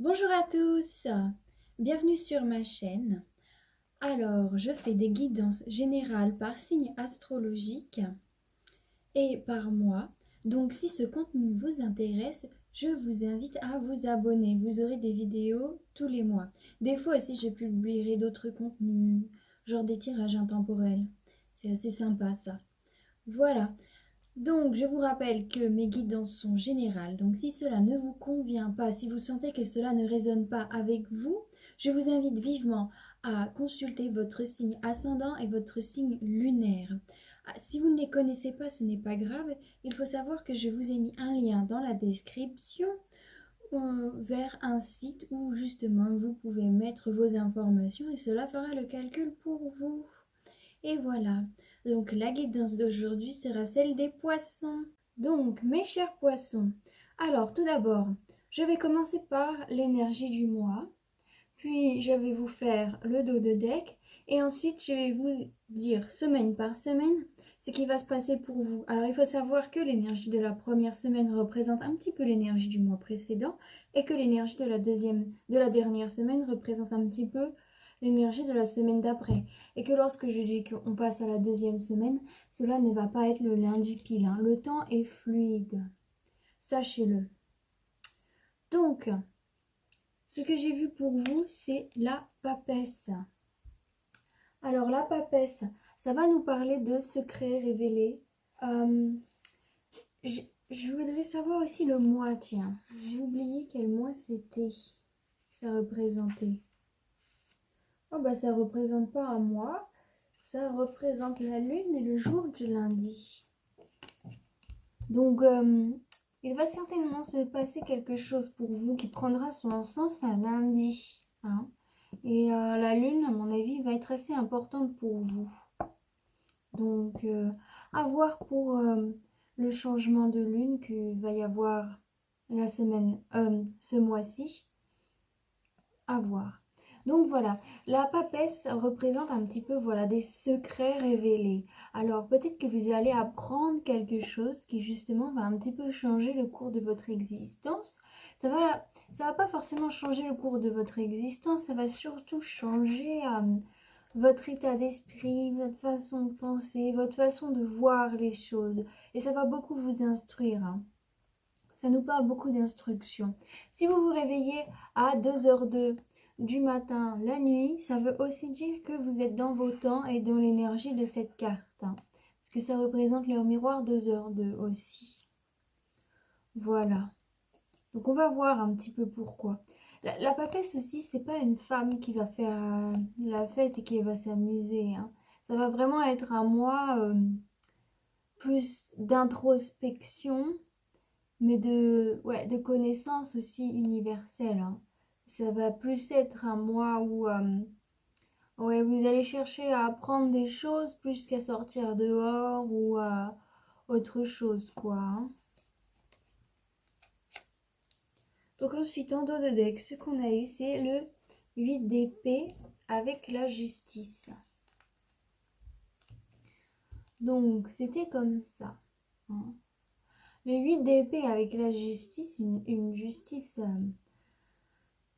Bonjour à tous, bienvenue sur ma chaîne. Alors, je fais des guidances générales par signe astrologique et par mois. Donc, si ce contenu vous intéresse, je vous invite à vous abonner. Vous aurez des vidéos tous les mois. Des fois aussi, je publierai d'autres contenus, genre des tirages intemporels. C'est assez sympa ça. Voilà. Donc, je vous rappelle que mes guidances sont générales. Donc, si cela ne vous convient pas, si vous sentez que cela ne résonne pas avec vous, je vous invite vivement à consulter votre signe ascendant et votre signe lunaire. Si vous ne les connaissez pas, ce n'est pas grave. Il faut savoir que je vous ai mis un lien dans la description vers un site où justement vous pouvez mettre vos informations et cela fera le calcul pour vous. Et voilà, donc la guidance d'aujourd'hui sera celle des poissons. Donc, mes chers poissons, alors tout d'abord, je vais commencer par l'énergie du mois, puis je vais vous faire le dos de deck, et ensuite je vais vous dire semaine par semaine ce qui va se passer pour vous. Alors, il faut savoir que l'énergie de la première semaine représente un petit peu l'énergie du mois précédent, et que l'énergie de la dernière semaine représente un petit peu l'énergie de la semaine d'après. Et que lorsque je dis qu'on passe à la deuxième semaine, cela ne va pas être le lundi pile, hein. Le temps est fluide. Sachez-le. Donc, ce que j'ai vu pour vous, c'est la papesse. Alors, la papesse, ça va nous parler de secrets révélés. Euh, je voudrais savoir aussi le mois, tiens. J'ai oublié quel mois c'était. Ça représentait. Oh bah ça représente pas un mois, ça représente la lune et le jour du lundi. Donc il va certainement se passer quelque chose pour vous qui prendra son sens un lundi, hein. Et la lune, à mon avis, va être assez importante pour vous. Donc à voir pour le changement de lune qu'il va y avoir la semaine, ce mois-ci. À voir. Donc voilà, la papesse représente un petit peu voilà des secrets révélés. Alors peut-être que vous allez apprendre quelque chose qui justement va un petit peu changer le cours de votre existence. Ça va pas forcément changer le cours de votre existence, ça va surtout changer votre état d'esprit, votre façon de penser, votre façon de voir les choses. Et ça va beaucoup vous instruire, hein. Ça nous parle beaucoup d'instruction. Si vous vous réveillez à 2h02 du matin, la nuit, ça veut aussi dire que vous êtes dans vos temps et dans l'énergie de cette carte, hein. Parce que ça représente leur miroir 2h02 aussi. Voilà. Donc on va voir un petit peu pourquoi. La papesse aussi, c'est pas une femme qui va faire la fête et qui va s'amuser, hein. Ça va vraiment être un mois plus d'introspection, mais de connaissances aussi universelles, hein. Ça va plus être un mois où ouais, vous allez chercher à apprendre des choses plus qu'à sortir dehors ou à autre chose, quoi, hein. Donc ensuite, en dos de deck, ce qu'on a eu, c'est le 8 d'épée avec la justice. Donc, c'était comme ça, hein. Le 8 d'épée avec la justice, une justice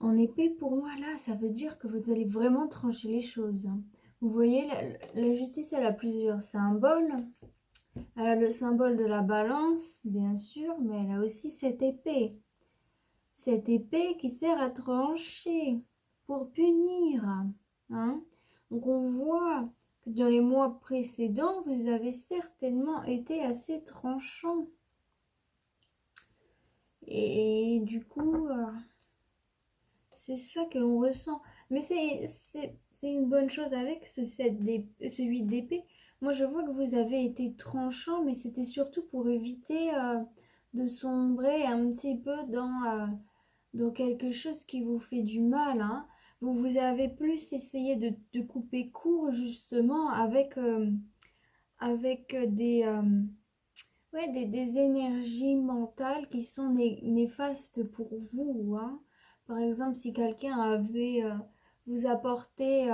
en épée, pour moi, là, ça veut dire que vous allez vraiment trancher les choses, hein. Vous voyez, la justice, elle a plusieurs symboles. Elle a le symbole de la balance, bien sûr, mais elle a aussi cette épée. Cette épée qui sert à trancher, pour punir, hein. Donc on voit que dans les mois précédents, vous avez certainement été assez tranchant. Et du coup, c'est ça que l'on ressent. Mais c'est une bonne chose avec ce 8 d'épée. Moi, je vois que vous avez été tranchant, mais c'était surtout pour éviter de sombrer un petit peu dans quelque chose qui vous fait du mal, hein. Vous avez plus essayé de couper court, justement, avec ouais, des énergies mentales qui sont néfastes pour vous, hein. Par exemple, si quelqu'un avait vous apporté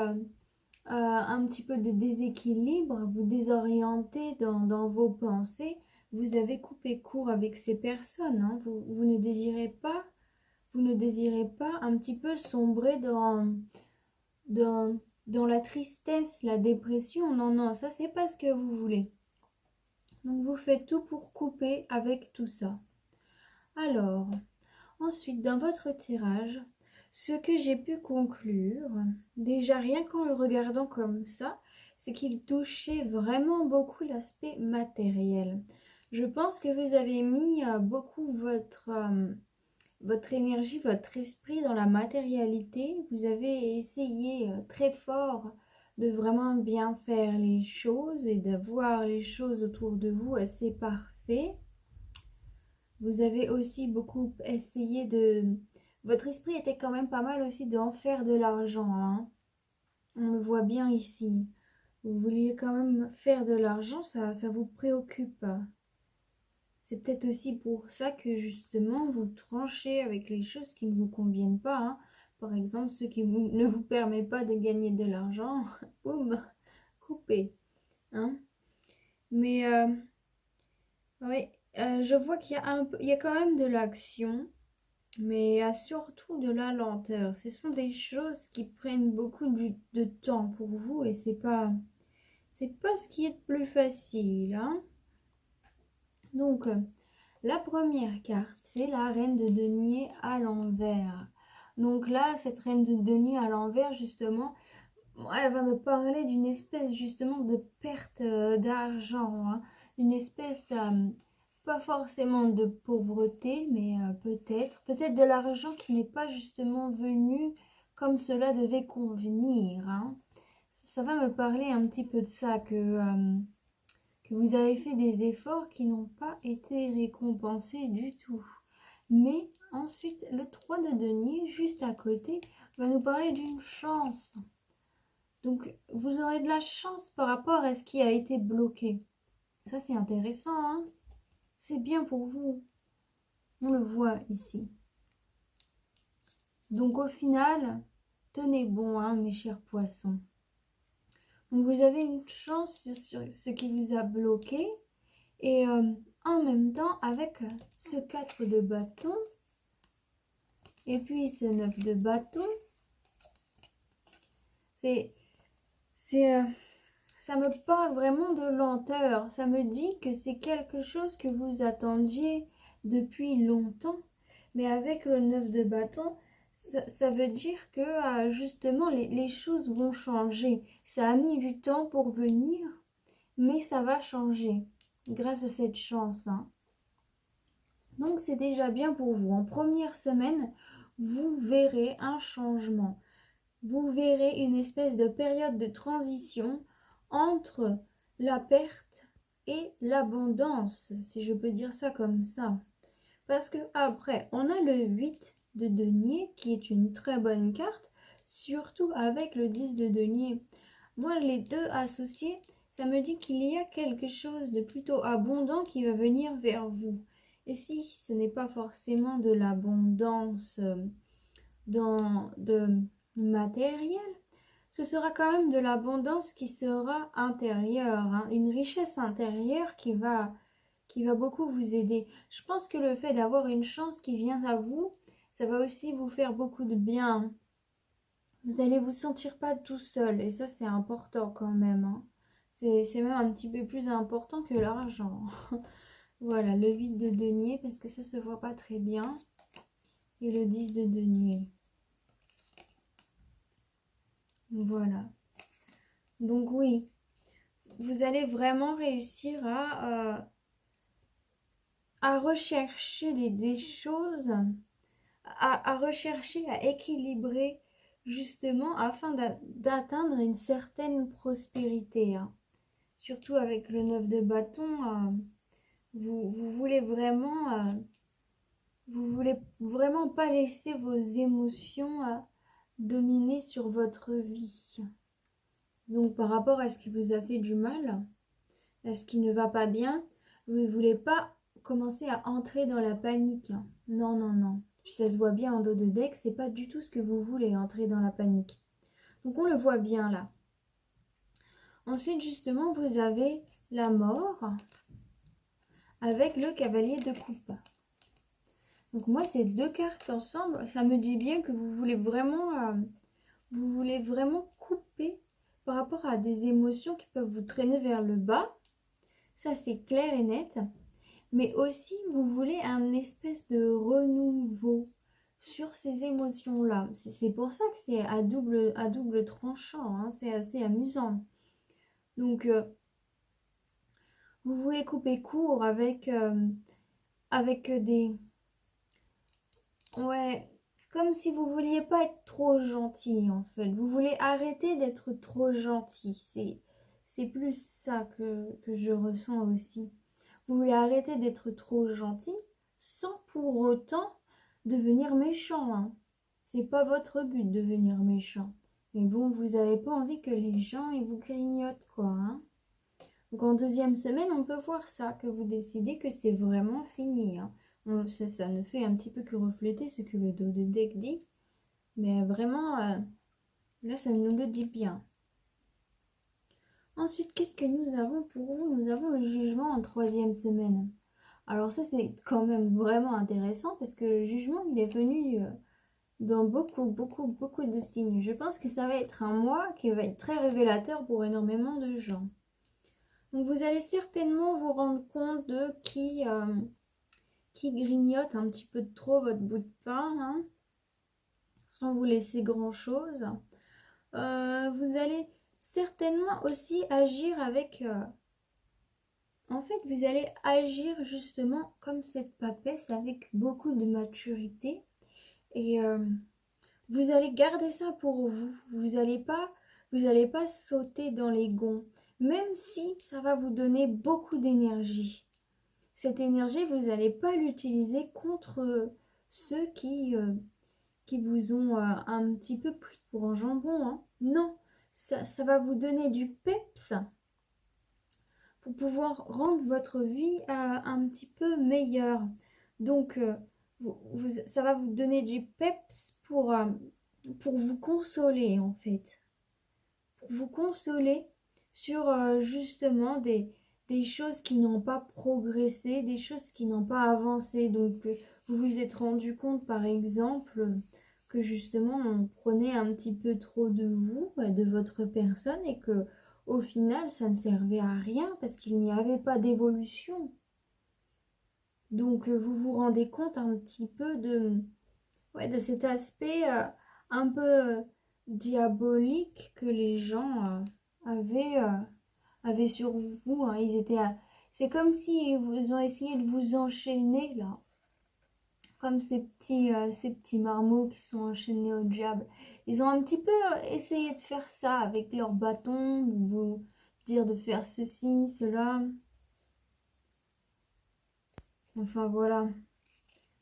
un petit peu de déséquilibre, vous désorienter dans vos pensées, vous avez coupé court avec ces personnes, hein. Vous ne désirez pas vous ne désirez pas un petit peu sombrer dans, dans la tristesse, la dépression. Non, non, ça, c'est pas ce que vous voulez. Donc, vous faites tout pour couper avec tout ça. Alors, ensuite, dans votre tirage, ce que j'ai pu conclure, déjà rien qu'en le regardant comme ça, c'est qu'il touchait vraiment beaucoup l'aspect matériel. Je pense que vous avez mis beaucoup votre énergie, votre esprit dans la matérialité. Vous avez essayé très fort de vraiment bien faire les choses et de voir les choses autour de vous assez parfait. Vous avez aussi beaucoup essayé de... Votre esprit était quand même pas mal aussi d'en faire de l'argent, hein. On le voit bien ici. Vous vouliez quand même faire de l'argent, ça vous préoccupe. C'est peut-être aussi pour ça que justement vous tranchez avec les choses qui ne vous conviennent pas, hein. Par exemple, ceux qui ne vous permettent pas de gagner de l'argent, boum, coupez, hein. Mais oui, je vois qu'il y a il y a quand même de l'action, mais il y a surtout de la lenteur. Ce sont des choses qui prennent beaucoup de temps pour vous et c'est pas ce qui est le plus facile, hein. Donc, la première carte, c'est la reine de denier à l'envers. Donc là, cette reine de denier à l'envers, justement, elle va me parler d'une espèce justement de perte d'argent, hein. Une espèce, pas forcément de pauvreté, mais peut-être de l'argent qui n'est pas justement venu comme cela devait convenir, hein. Ça va me parler un petit peu de ça, que vous avez fait des efforts qui n'ont pas été récompensés du tout. Mais ensuite, le 3 de denier, juste à côté, va nous parler d'une chance. Donc, vous aurez de la chance par rapport à ce qui a été bloqué. Ça, c'est intéressant, hein? C'est bien pour vous. On le voit ici. Donc, au final, tenez bon, hein, mes chers poissons. Donc, vous avez une chance sur ce qui vous a bloqué. Et en même temps, avec ce 4 de bâton, et puis ce 9 de bâton, ça me parle vraiment de lenteur. Ça me dit que c'est quelque chose que vous attendiez depuis longtemps. Mais avec le 9 de bâton, ça veut dire que justement les choses vont changer. Ça a mis du temps pour venir, mais ça va changer grâce à cette chance, hein. Donc c'est déjà bien pour vous. En première semaine, vous verrez un changement. Vous verrez une espèce de période de transition entre la perte et l'abondance, si je peux dire ça comme ça. Parce que après, on a le 8 de denier, qui est une très bonne carte, surtout avec le 10 de denier. Moi, les deux associés, ça me dit qu'il y a quelque chose de plutôt abondant qui va venir vers vous. Et si ce n'est pas forcément de l'abondance de matériel, ce sera quand même de l'abondance qui sera intérieure, hein, une richesse intérieure qui va beaucoup vous aider. Je pense que le fait d'avoir une chance qui vient à vous, ça va aussi vous faire beaucoup de bien. Vous allez vous sentir pas tout seul, et ça c'est important quand même, hein. C'est même un petit peu plus important que l'argent. Voilà, le 8 de denier, parce que ça se voit pas très bien. Et le 10 de denier. Voilà. Donc oui, vous allez vraiment réussir à rechercher des choses, à rechercher, à équilibrer justement afin d'atteindre une certaine prospérité, hein. Surtout avec le 9 de bâton, vous voulez vraiment pas laisser vos émotions dominer sur votre vie. Donc par rapport à ce qui vous a fait du mal, à ce qui ne va pas bien, vous ne voulez pas commencer à entrer dans la panique. Non, non, non. Puis ça se voit bien en dos de deck, c'est pas du tout ce que vous voulez, entrer dans la panique. Donc on le voit bien là. Ensuite, justement, vous avez la mort avec le cavalier de coupe. Donc moi, ces deux cartes ensemble, ça me dit bien que vous voulez vraiment couper par rapport à des émotions qui peuvent vous traîner vers le bas. Ça, c'est clair et net. Mais aussi, vous voulez un espèce de renouveau sur ces émotions-là. C'est pour ça que c'est à double tranchant, hein. C'est assez amusant. Donc, vous voulez couper court avec des... Ouais, comme si vous vouliez pas être trop gentil, en fait. Vous voulez arrêter d'être trop gentil. C'est plus ça que je ressens aussi. Vous voulez arrêter d'être trop gentil sans pour autant devenir méchant, hein. C'est pas votre but de devenir méchant. Mais bon, vous n'avez pas envie que les gens ils vous grignotent, quoi, hein. Donc en deuxième semaine, on peut voir ça, que vous décidez que c'est vraiment fini, hein. Ça ne fait un petit peu que refléter ce que le dos de deck dit. Mais vraiment, là, ça nous le dit bien. Ensuite, qu'est-ce que nous avons pour vous? Nous avons le jugement en troisième semaine. Alors ça, c'est quand même vraiment intéressant parce que le jugement, il est venu dans beaucoup de signes. Je pense que ça va être un mois qui va être très révélateur pour énormément de gens. Donc vous allez certainement vous rendre compte de qui grignote un petit peu trop votre bout de pain, hein, sans vous laisser grand-chose. Vous allez certainement aussi agir avec... en fait, vous allez agir justement comme cette papesse avec beaucoup de maturité. Et vous allez garder ça pour vous. Vous allez pas sauter dans les gonds. Même si ça va vous donner beaucoup d'énergie. Cette énergie, vous n'allez pas l'utiliser contre ceux qui vous ont un petit peu pris pour un jambon, hein. Non, ça va vous donner du peps pour pouvoir rendre votre vie un petit peu meilleure. Donc, ça va vous donner du peps pour vous consoler, en fait. Pour vous consoler sur justement des choses qui n'ont pas progressé, des choses qui n'ont pas avancé. Donc, vous vous êtes rendu compte, par exemple, que justement, on prenait un petit peu trop de vous, de votre personne, et que au final, ça ne servait à rien parce qu'il n'y avait pas d'évolution. Donc, vous vous rendez compte un petit peu de cet aspect un peu diabolique que les gens avaient sur vous, hein. C'est comme si vous ont essayé de vous enchaîner, là. Comme ces petits marmots qui sont enchaînés au diable. Ils ont un petit peu essayé de faire ça avec leur bâton, de vous dire de faire ceci, cela. Enfin voilà.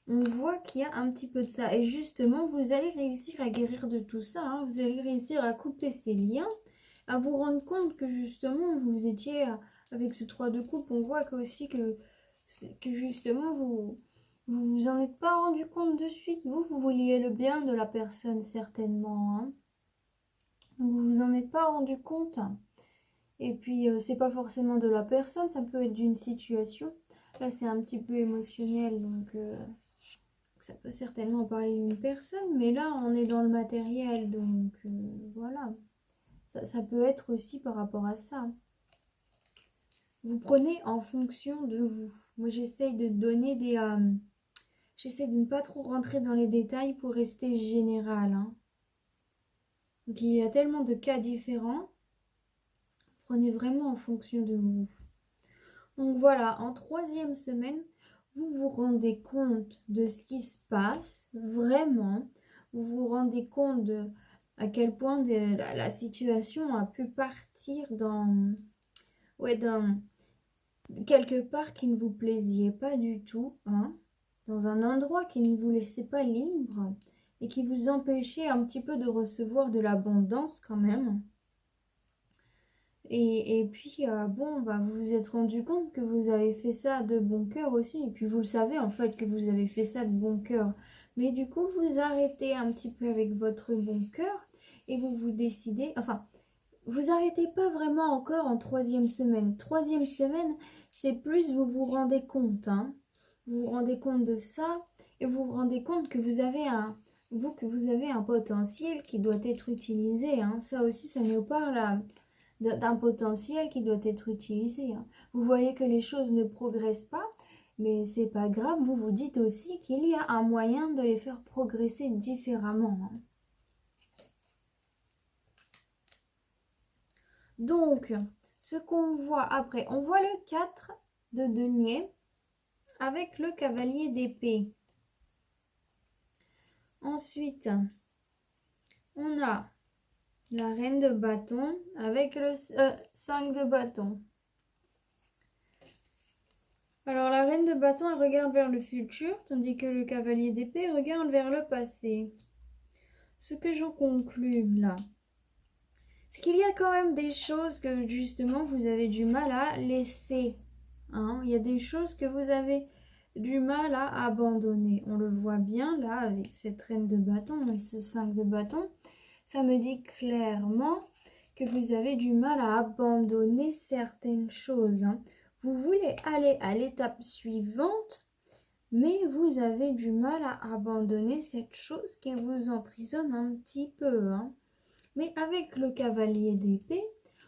On voit qu'il y a un petit peu de ça. Et justement, vous allez réussir à guérir de tout ça, hein. Vous allez réussir à couper ces liens, à vous rendre compte que justement, vous étiez avec ce 3 de coupe. On voit que justement, vous en êtes pas rendu compte de suite. Vous vouliez le bien de la personne, certainement, hein. Vous vous en êtes pas rendu compte. Et puis, c'est pas forcément de la personne, ça peut être d'une situation. Là, c'est un petit peu émotionnel, donc ça peut certainement parler d'une personne. Mais là, on est dans le matériel, donc voilà. Ça peut être aussi par rapport à ça. Vous prenez en fonction de vous. Moi, j'essaye de donner j'essaie de ne pas trop rentrer dans les détails pour rester général, hein. Donc, il y a tellement de cas différents. Prenez vraiment en fonction de vous. Donc, voilà, en troisième semaine, vous vous rendez compte de ce qui se passe, vraiment. Vous vous rendez compte à quel point la situation a pu partir dans quelque part qui ne vous plaisiez pas du tout, hein, dans un endroit qui ne vous laissait pas libre et qui vous empêchait un petit peu de recevoir de l'abondance quand même. Et puis, bon, vous vous êtes rendu compte que vous avez fait ça de bon cœur aussi. Et puis, vous le savez, en fait, que vous avez fait ça de bon cœur. Mais du coup, vous arrêtez un petit peu avec votre bon cœur et vous décidez... Enfin, vous arrêtez pas vraiment encore en troisième semaine. Troisième semaine, c'est plus vous vous rendez compte, hein. Vous vous rendez compte de ça et vous vous rendez compte que vous avez un potentiel qui doit être utilisé, hein. Ça aussi, ça nous parle d'un potentiel qui doit être utilisé, hein. Vous voyez que les choses ne progressent pas, mais c'est pas grave, vous vous dites aussi qu'il y a un moyen de les faire progresser différemment, hein. Donc, ce qu'on voit après, on voit le 4 de denier avec le cavalier d'épée. Ensuite, on a la reine de bâton avec le 5 de bâton. Alors, la reine de bâton, elle regarde vers le futur, tandis que le cavalier d'épée regarde vers le passé. Ce que j'en conclus là, c'est qu'il y a quand même des choses que justement vous avez du mal à laisser, hein. Il y a des choses que vous avez du mal à abandonner. On le voit bien là avec cette reine de bâton et ce 5 de bâton. Ça me dit clairement que vous avez du mal à abandonner certaines choses, hein. Vous voulez aller à l'étape suivante, mais vous avez du mal à abandonner cette chose qui vous emprisonne un petit peu, hein. Mais avec le cavalier d'épée,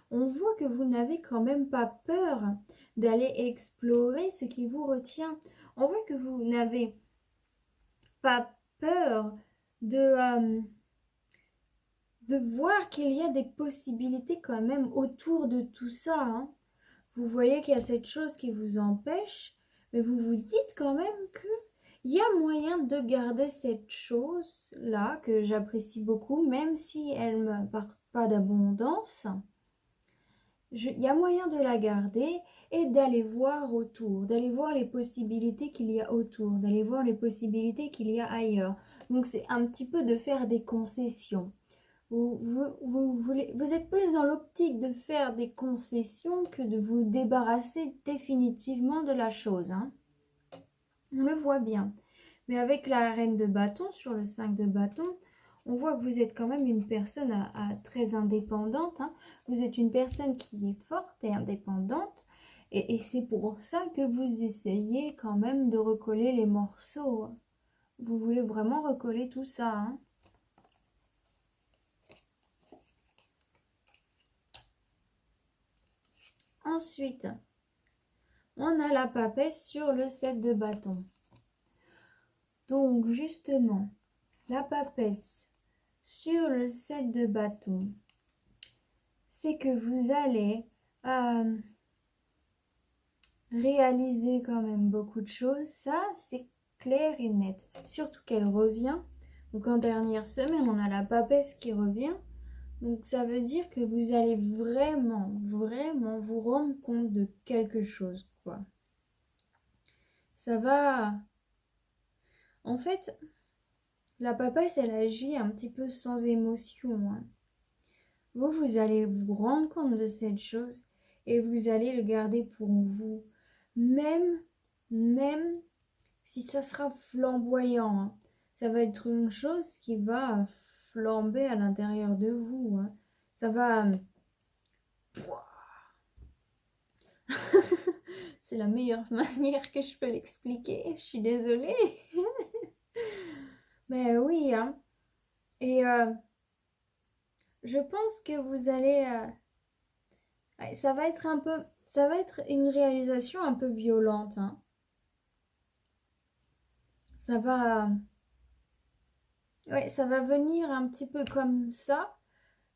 on voit que vous n'avez quand même pas peur d'aller explorer ce qui vous retient. On voit que vous n'avez pas peur de voir qu'il y a des possibilités quand même autour de tout ça, hein. Vous voyez qu'il y a cette chose qui vous empêche, mais vous vous dites quand même qu'il y a moyen de garder cette chose-là que j'apprécie beaucoup, même si elle ne m'apporte pas d'abondance. Il y a moyen de la garder et d'aller voir autour, d'aller voir les possibilités qu'il y a autour, d'aller voir les possibilités qu'il y a ailleurs. Donc c'est un petit peu de faire des concessions. Vous êtes plus dans l'optique de faire des concessions que de vous débarrasser définitivement de la chose, hein. On le voit bien. Mais avec la reine de bâton, sur le 5 de bâton, on voit que vous êtes quand même une personne très indépendante, hein. Vous êtes une personne qui est forte et indépendante. Et c'est pour ça que vous essayez quand même de recoller les morceaux. Vous voulez vraiment recoller tout ça, hein. Ensuite, on a la papesse sur le 7 de bâton. Donc, justement, la papesse sur le 7 de bâton, c'est que vous allez réaliser quand même beaucoup de choses. Ça, c'est clair et net. Surtout qu'elle revient. Donc, en dernière semaine, on a la papesse qui revient. Donc, ça veut dire que vous allez vraiment, vraiment vous rendre compte de quelque chose, quoi. Ça va... En fait, la papesse, elle agit un petit peu sans émotion, hein. Vous allez vous rendre compte de cette chose et vous allez le garder pour vous. Même si ça sera flamboyant, hein. Ça va être une chose qui va flamber à l'intérieur de vous, hein. Ça va... C'est la meilleure manière que je peux l'expliquer. Je suis désolée. Mais oui, hein. Et je pense que vous allez... ça va être une réalisation un peu violente, hein. Ça va... Ouais, ça va venir un petit peu comme ça.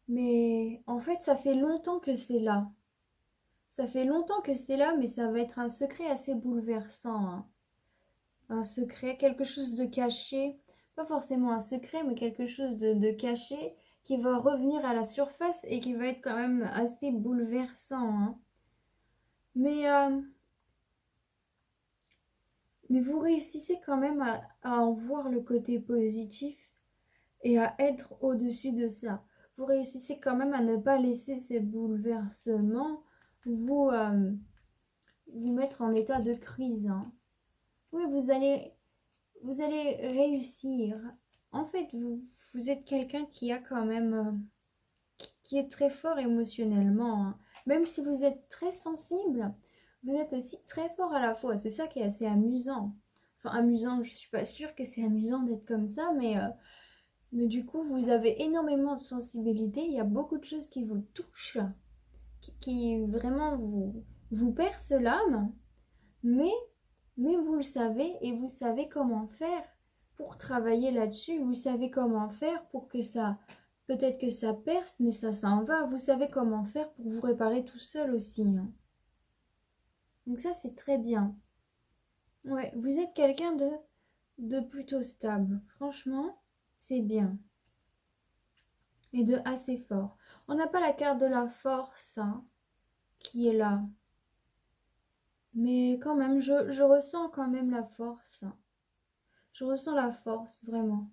Mais en fait, ça fait longtemps que c'est là. Ça fait longtemps que c'est là, mais ça va être un secret assez bouleversant, hein. Un secret, quelque chose de caché. Pas forcément un secret, mais quelque chose de caché qui va revenir à la surface et qui va être quand même assez bouleversant, hein. Mais vous réussissez quand même à en voir le côté positif et à être au-dessus de ça. Vous réussissez quand même à ne pas laisser ces bouleversements vous mettre en état de crise, hein. Oui, vous allez réussir. En fait, vous êtes quelqu'un qui a quand même... qui est très fort émotionnellement, hein. Même si vous êtes très sensible, vous êtes aussi très fort à la fois. C'est ça qui est assez amusant. Enfin, amusant, je suis pas sûre que c'est amusant d'être comme ça, mais du coup, vous avez énormément de sensibilité. Il y a beaucoup de choses qui vous touchent, qui vraiment vous percent l'âme, mais, mais vous le savez et vous savez comment faire pour travailler là-dessus. Vous savez comment faire pour que ça, peut-être que ça perce, mais ça s'en va. Vous savez comment faire pour vous réparer tout seul aussi, hein. Donc ça, c'est très bien. Ouais, vous êtes quelqu'un de plutôt stable. Franchement, c'est bien. Et de assez fort. On n'a pas la carte de la force, hein, qui est là. Mais quand même, je ressens quand même la force. Je ressens la force, vraiment.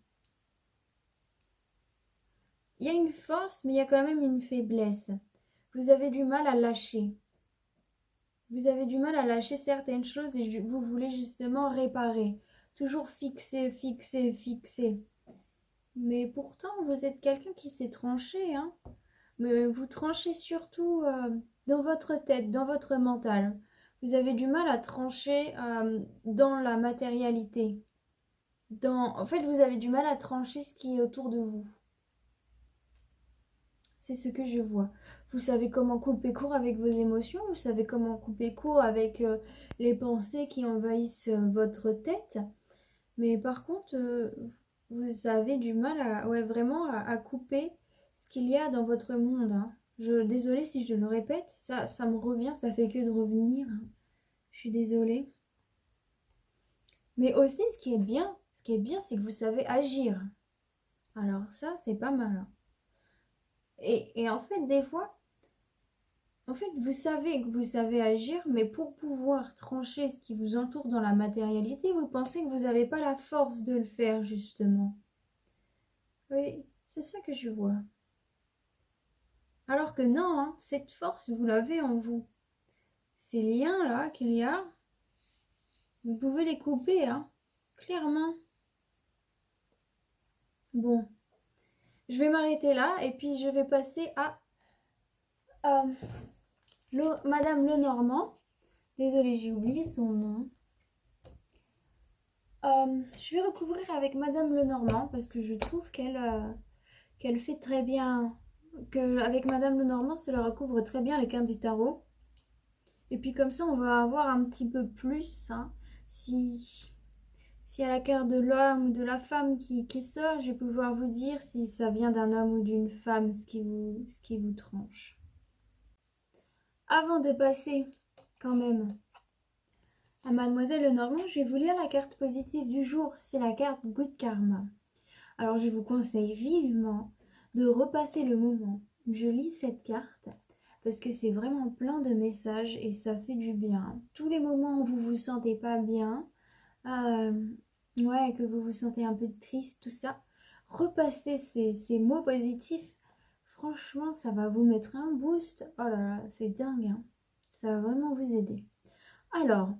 Il y a une force, mais il y a quand même une faiblesse. Vous avez du mal à lâcher. Vous avez du mal à lâcher certaines choses et vous voulez justement réparer. Toujours fixer, fixer, fixer. Mais pourtant, vous êtes quelqu'un qui sait trancher, hein. Mais vous tranchez surtout dans votre tête, dans votre mental. Vous avez du mal à trancher dans la matérialité. En fait, vous avez du mal à trancher ce qui est autour de vous. C'est ce que je vois. Vous savez comment couper court avec vos émotions, vous savez comment couper court avec les pensées qui envahissent votre tête. Mais par contre, vous avez du mal à, ouais, vraiment à couper ce qu'il y a dans votre monde, hein. Désolée si je le répète, ça me revient, ça fait que de revenir, hein. Je suis désolée. Mais aussi, ce qui est bien, c'est que vous savez agir. Alors ça, c'est pas mal, hein. Et en fait, des fois, en fait, vous savez que vous savez agir, mais pour pouvoir trancher ce qui vous entoure dans la matérialité, vous pensez que vous n'avez pas la force de le faire, justement. Oui, c'est ça que je vois. Alors que non, hein, cette force, vous l'avez en vous. Ces liens-là qu'il y a, vous pouvez les couper, hein, clairement. Bon, je vais m'arrêter là et puis je vais passer à Madame Lenormand. Désolée, j'ai oublié son nom. Je vais recouvrir avec Madame Lenormand parce que je trouve qu'elle fait très bien, qu'avec Madame Lenormand, cela recouvre très bien les cartes du tarot. Et puis comme ça, on va avoir un petit peu plus, hein, si y a la carte de l'homme ou de la femme qui sort, je vais pouvoir vous dire si ça vient d'un homme ou d'une femme, ce qui vous tranche. Avant de passer, quand même, à Mademoiselle Lenormand, je vais vous lire la carte positive du jour. C'est la carte Good Karma. Alors je vous conseille vivement de repasser le moment où je lis cette carte parce que c'est vraiment plein de messages et ça fait du bien. Tous les moments où vous vous sentez pas bien, ouais, que vous vous sentez un peu triste, tout ça, repassez ces mots positifs. Franchement, ça va vous mettre un boost. Oh là là, c'est dingue, hein. Ça va vraiment vous aider. Alors,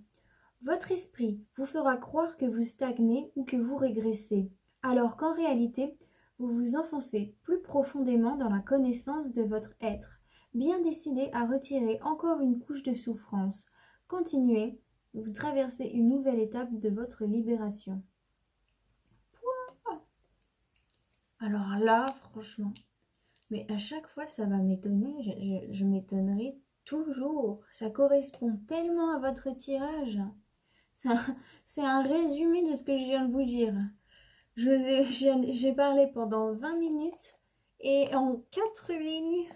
votre esprit vous fera croire que vous stagnez ou que vous régressez, alors qu'en réalité, vous vous enfoncez plus profondément dans la connaissance de votre être, bien décidé à retirer encore une couche de souffrance. Continuez, vous traversez une nouvelle étape de votre libération. Pouah. Alors là, franchement, mais à chaque fois, ça va m'étonner, je m'étonnerai toujours. Ça correspond tellement à votre tirage. C'est un résumé de ce que je viens de vous dire. J'ai parlé pendant 20 minutes et en 4 lignes,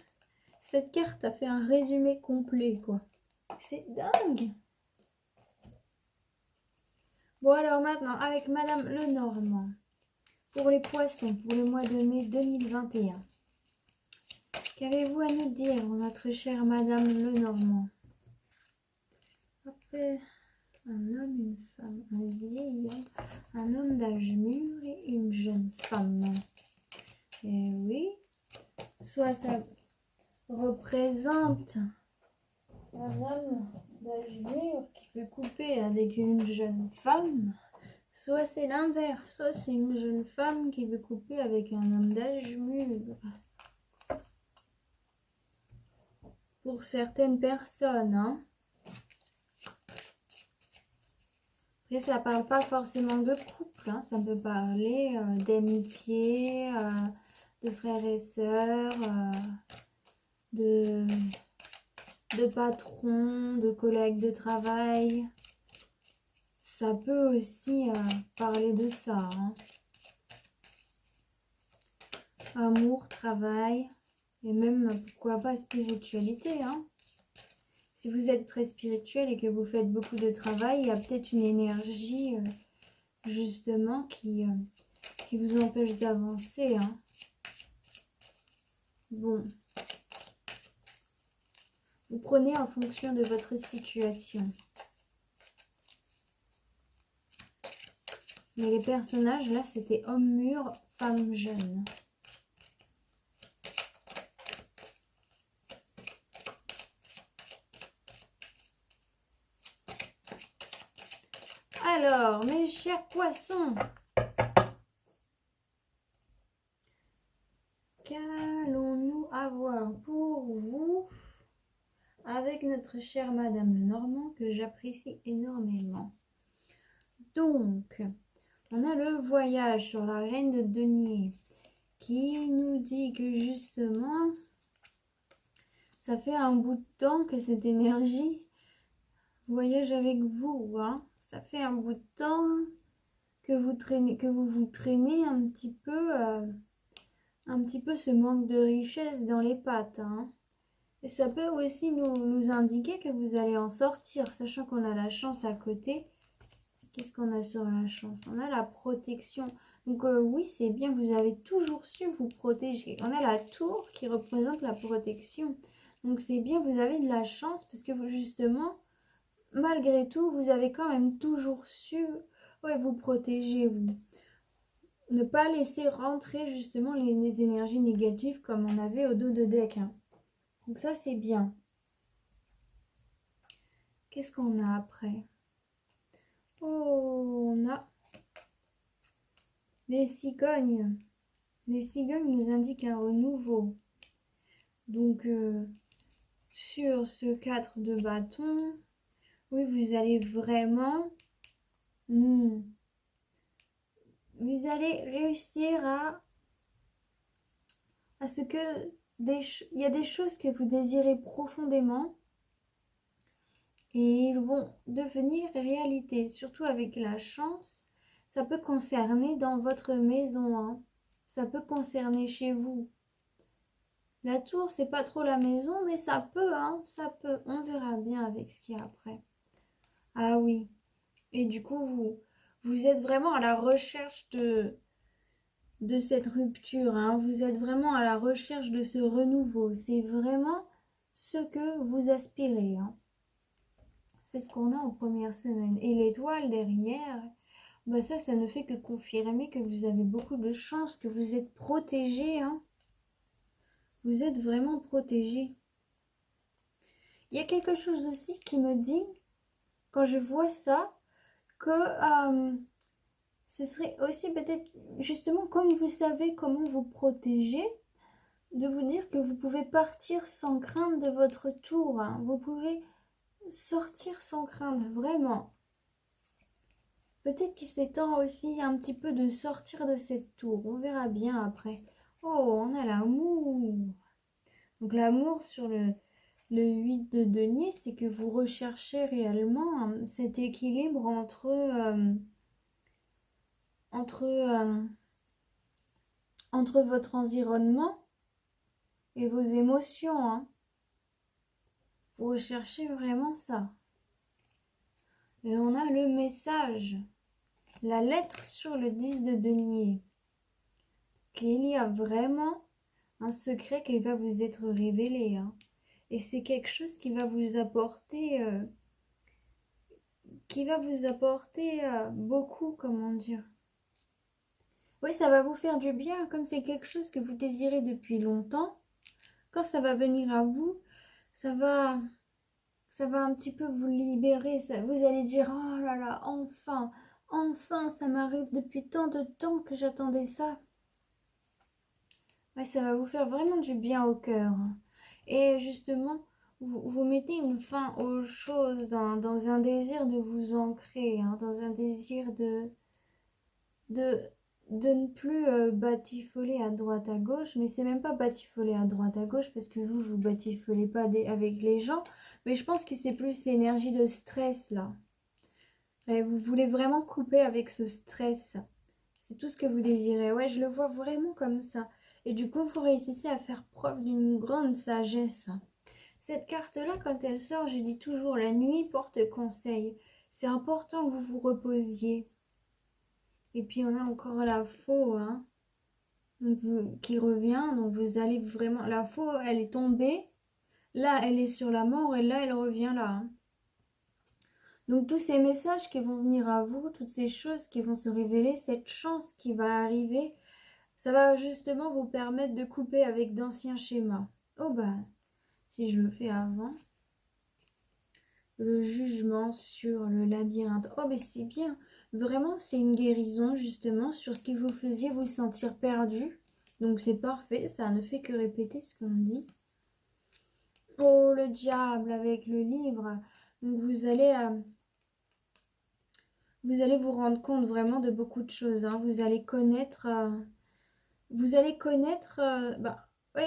cette carte a fait un résumé complet, quoi. C'est dingue! Bon, alors maintenant, avec Madame Lenormand, pour les poissons, pour le mois de mai 2021. Qu'avez-vous à nous dire, notre chère Madame Lenormand? Hop, un homme, une femme, un vieil homme, un homme d'âge mûr et une jeune femme. Et oui, soit ça représente un homme d'âge mûr qui veut couper avec une jeune femme, soit c'est l'inverse, soit c'est une jeune femme qui veut couper avec un homme d'âge mûr. Pour certaines personnes, hein. Après, ça parle pas forcément de couple, hein. Ça peut parler d'amitié, de frères et sœurs, de, de patrons, de collègues de travail. Ça peut aussi parler de ça, hein. Amour, travail et même, pourquoi pas, spiritualité, hein. Si vous êtes très spirituel et que vous faites beaucoup de travail, il y a peut-être une énergie justement qui vous empêche d'avancer, hein. Bon, vous prenez en fonction de votre situation. Mais les personnages, là, c'était homme mûr, femme jeune. Alors, mes chers poissons, qu'allons-nous avoir pour vous avec notre chère Madame Lenormand, que j'apprécie énormément. Donc, on a le voyage sur la reine de denier qui nous dit que justement, ça fait un bout de temps que cette énergie voyage avec vous, hein. Ça fait un bout de temps que vous traînez un petit peu ce manque de richesse dans les pattes, hein. Et ça peut aussi nous indiquer que vous allez en sortir, sachant qu'on a la chance à côté. Qu'est-ce qu'on a sur la chance? On a la protection. Donc oui, c'est bien, vous avez toujours su vous protéger. On a la tour qui représente la protection. Donc c'est bien, vous avez de la chance parce que vous, justement, malgré tout, vous avez quand même toujours su vous protéger, vous. Ne pas laisser rentrer justement les énergies négatives comme on avait au dos de deck, hein. Donc ça, c'est bien. Qu'est-ce qu'on a après? Oh, on a les cigognes. Les cigognes nous indiquent un renouveau. Donc, sur ce 4 de bâton, oui, vous allez vraiment... vous allez réussir à ce que... il y a des choses que vous désirez profondément et ils vont devenir réalité. Surtout avec la chance, ça peut concerner dans votre maison, hein. Ça peut concerner chez vous. La tour, c'est pas trop la maison, mais ça peut, hein, ça peut. On verra bien avec ce qu'il y a après. Ah oui. Et du coup, vous êtes vraiment à la recherche de cette rupture, hein. Vous êtes vraiment à la recherche de ce renouveau. C'est vraiment ce que vous aspirez, hein. C'est ce qu'on a en première semaine. Et l'étoile derrière, bah ça ne fait que confirmer que vous avez beaucoup de chance, que vous êtes protégé, hein. Vous êtes vraiment protégé. Il y a quelque chose aussi qui me dit, quand je vois ça, que ce serait aussi peut-être, justement, comme vous savez comment vous protéger, de vous dire que vous pouvez partir sans crainte de votre tour, hein. Vous pouvez sortir sans crainte, vraiment. Peut-être qu'il s'étend aussi un petit peu de sortir de cette tour. On verra bien après. Oh, on a l'amour. Donc l'amour sur le 8 de denier, c'est que vous recherchez réellement cet équilibre entre votre environnement et vos émotions, hein. Vous recherchez vraiment ça. Et on a le message, la lettre sur le 10 de denier, qu'il y a vraiment un secret qui va vous être révélé, hein. Et c'est quelque chose qui va vous apporter, beaucoup, comment dire. Oui, ça va vous faire du bien, comme c'est quelque chose que vous désirez depuis longtemps. Quand ça va venir à vous, ça va un petit peu vous libérer. Vous allez dire, oh là là, enfin, ça m'arrive depuis tant de temps que j'attendais ça. Ouais, ça va vous faire vraiment du bien au cœur. Et justement, vous mettez une fin aux choses dans un désir de vous ancrer, hein, dans un désir de, de ne plus batifoler à droite à gauche, mais c'est même pas batifoler à droite à gauche parce que vous batifolez pas avec les gens, mais je pense que c'est plus l'énergie de stress là. Et vous voulez vraiment couper avec ce stress. C'est tout ce que vous désirez. Ouais, je le vois vraiment comme ça. Et du coup, vous réussissez à faire preuve d'une grande sagesse. Cette carte-là, quand elle sort, je dis toujours, la nuit porte conseil. C'est important que vous vous reposiez. Et puis, on a encore la faux, hein, qui revient. Donc, vous allez vraiment... La faux, elle est tombée. Là, elle est sur la mort. Et là, elle revient là, hein. Donc, tous ces messages qui vont venir à vous, toutes ces choses qui vont se révéler, cette chance qui va arriver, ça va justement vous permettre de couper avec d'anciens schémas. Oh bah, si je le fais avant... Le jugement sur le labyrinthe. Oh, mais c'est bien. Vraiment, c'est une guérison, justement, sur ce qui vous faisait vous sentir perdu. Donc, c'est parfait. Ça ne fait que répéter ce qu'on dit. Oh, le diable avec le livre. Donc, vous allez vous rendre compte vraiment de beaucoup de choses, hein. Vous allez connaître... ouais,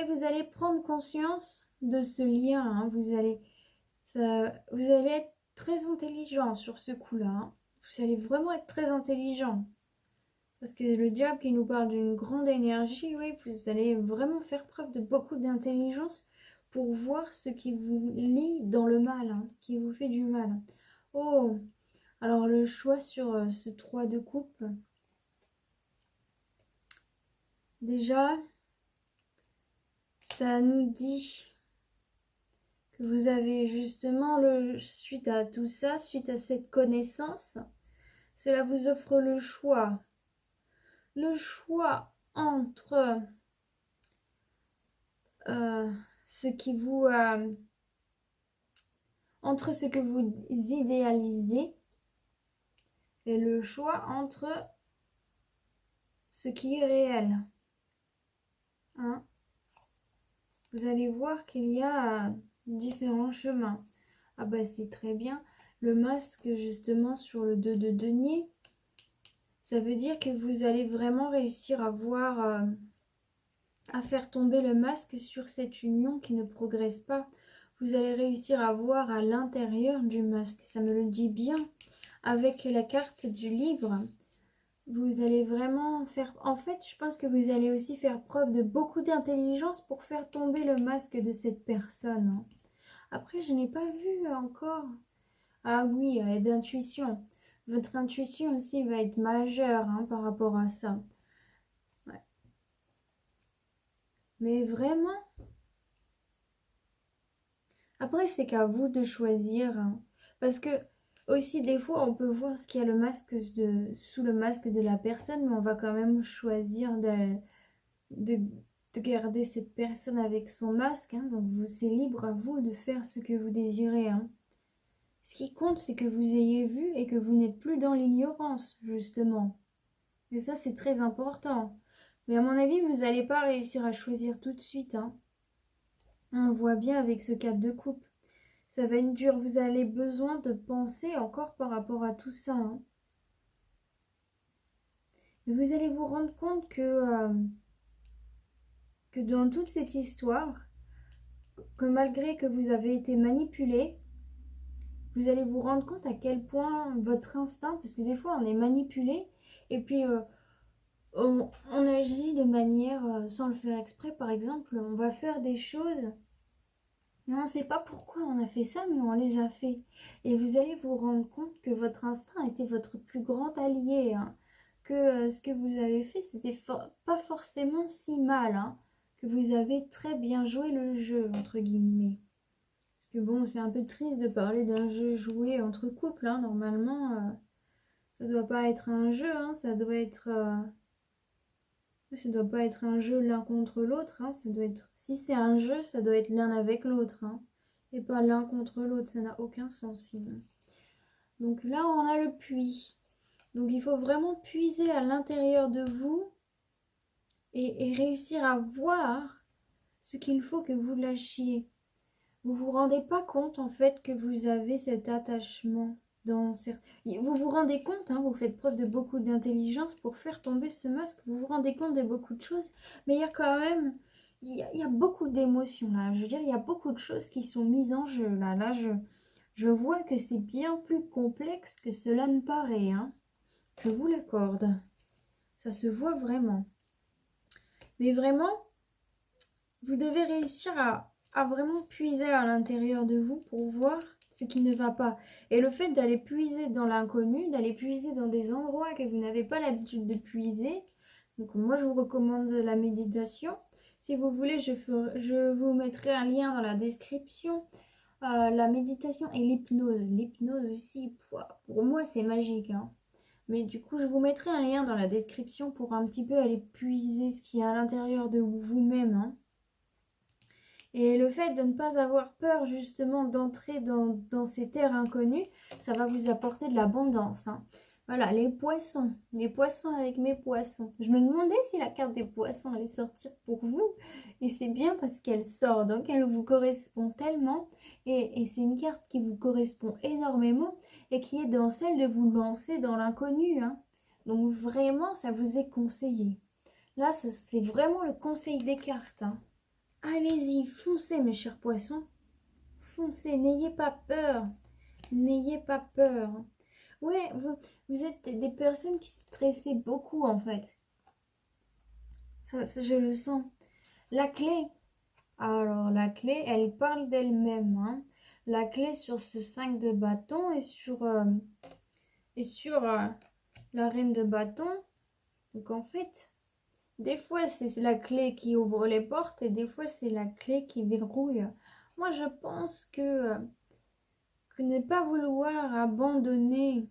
vous allez prendre conscience de ce lien, hein. Vous allez être très intelligent sur ce coup-là, hein. Vous allez vraiment être très intelligent. Parce que le diable qui nous parle d'une grande énergie, oui, vous allez vraiment faire preuve de beaucoup d'intelligence pour voir ce qui vous lie dans le mal, hein, qui vous fait du mal. Oh, alors le choix sur ce 3 de coupe. Déjà, ça nous dit que vous avez justement, suite à tout ça, suite à cette connaissance, cela vous offre le choix. Le choix entre euh, ce qui vous... entre ce que vous idéalisez et le choix entre ce qui est réel. Hein? Vous allez voir qu'il y a différents chemins. Ah bah c'est très bien. Le masque justement sur le 2 de denier, ça veut dire que vous allez vraiment réussir à voir, à faire tomber le masque sur cette union qui ne progresse pas. Vous allez réussir à voir à l'intérieur du masque, ça me le dit bien. Avec la carte du livre, vous allez vraiment faire... En fait, je pense que vous allez aussi faire preuve de beaucoup d'intelligence pour faire tomber le masque de cette personne, hein. Après, je n'ai pas vu encore... Ah oui, d'intuition. Votre intuition aussi va être majeure, hein, par rapport à ça. Ouais. Mais vraiment... Après, c'est qu'à vous de choisir, hein. Parce que aussi, des fois, on peut voir ce qu'il y a sous le masque de la personne, mais on va quand même choisir de, de garder cette personne avec son masque, hein. Donc, c'est libre à vous de faire ce que vous désirez, hein. Ce qui compte, c'est que vous ayez vu et que vous n'êtes plus dans l'ignorance, justement. Et ça, c'est très important. Mais à mon avis, vous n'allez pas réussir à choisir tout de suite, hein. On voit bien avec ce 4 de coupe. Ça va être dur. Vous avez besoin de penser encore par rapport à tout ça, hein. Mais vous allez vous rendre compte que dans toute cette histoire, que malgré que vous avez été manipulé, vous allez vous rendre compte à quel point votre instinct, parce que des fois on est manipulé et puis on agit de manière sans le faire exprès. Par exemple, on va faire des choses, mais on ne sait pas pourquoi on a fait ça, mais on les a fait. Et vous allez vous rendre compte que votre instinct était votre plus grand allié, hein. Que ce que vous avez fait, c'était pas forcément si mal, hein. Que vous avez très bien joué le jeu, entre guillemets. Parce que bon, c'est un peu triste de parler d'un jeu joué entre couples, hein. Normalement, ça doit pas être un jeu, hein. Ça doit pas être un jeu l'un contre l'autre, hein. Ça doit être... Si c'est un jeu, ça doit être l'un avec l'autre, hein. Et pas l'un contre l'autre, ça n'a aucun sens sinon. Donc là, on a le puits. Donc il faut vraiment puiser à l'intérieur de vous et réussir à voir ce qu'il faut que vous lâchiez. vous vous rendez pas compte en fait que vous avez cet attachement vous vous rendez compte, hein, vous faites preuve de beaucoup d'intelligence pour faire tomber ce masque, vous vous rendez compte de beaucoup de choses, mais il y a quand même, il y a beaucoup d'émotions là, je veux dire, il y a beaucoup de choses qui sont mises en jeu là, je vois que c'est bien plus complexe que cela ne paraît, hein, je vous l'accorde, ça se voit vraiment, mais vraiment, vous devez réussir à vraiment puiser à l'intérieur de vous pour voir ce qui ne va pas. Et le fait d'aller puiser dans l'inconnu, d'aller puiser dans des endroits que vous n'avez pas l'habitude de puiser, donc moi je vous recommande la méditation. Si vous voulez, je vous mettrai un lien dans la description. La méditation et l'hypnose. L'hypnose aussi, pour moi c'est magique, hein. Mais du coup, je vous mettrai un lien dans la description pour un petit peu aller puiser ce qu'il y a à l'intérieur de vous-même, hein. Et le fait de ne pas avoir peur justement d'entrer dans ces terres inconnues, ça va vous apporter de l'abondance, hein. Voilà, les poissons avec mes poissons. Je me demandais si la carte des poissons allait sortir pour vous. Et c'est bien parce qu'elle sort, donc elle vous correspond tellement. Et c'est une carte qui vous correspond énormément et qui est dans celle de vous lancer dans l'inconnu, hein. Donc vraiment, ça vous est conseillé. Là, c'est vraiment le conseil des cartes, hein. Allez-y, foncez mes chers poissons. Foncez, n'ayez pas peur. N'ayez pas peur. Ouais, vous êtes des personnes qui stressaient beaucoup en fait. Ça, je le sens. La clé. Alors la clé, elle parle d'elle-même, hein. La clé sur ce 5 de bâton et sur la reine de bâton. Donc en fait, des fois c'est la clé qui ouvre les portes et des fois c'est la clé qui verrouille. Moi je pense que ne pas vouloir abandonner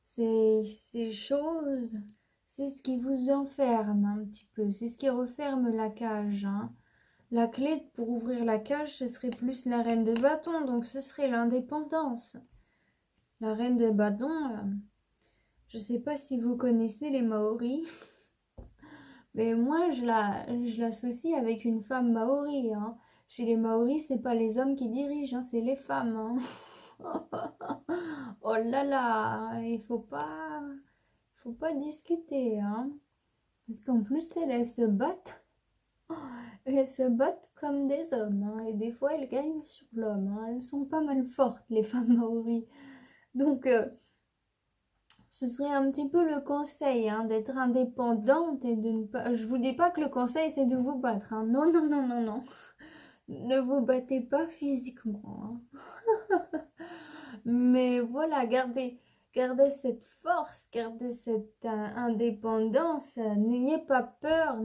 ces choses, c'est ce qui vous enferme un petit peu, c'est ce qui referme la cage, hein. La clé pour ouvrir la cage, ce serait plus la reine de bâton, donc ce serait l'indépendance. La reine de bâton, je ne sais pas si vous connaissez les Maoris, mais moi je l'associe avec une femme Maori, hein. Chez les Maoris, c'est pas les hommes qui dirigent, hein, c'est les femmes, hein. Oh là là, il faut pas discuter, hein. Parce qu'en plus, elles se battent. Elles se battent comme des hommes, hein. Et des fois, elles gagnent sur l'homme, hein. Elles sont pas mal fortes, les femmes maoris. Donc, ce serait un petit peu le conseil, hein, d'être indépendante et de ne pas... Je vous dis pas que le conseil, c'est de vous battre, hein. Non, non, non, non, non. Ne vous battez pas physiquement, hein. Mais voilà, gardez cette force, gardez cette indépendance. N'ayez pas peur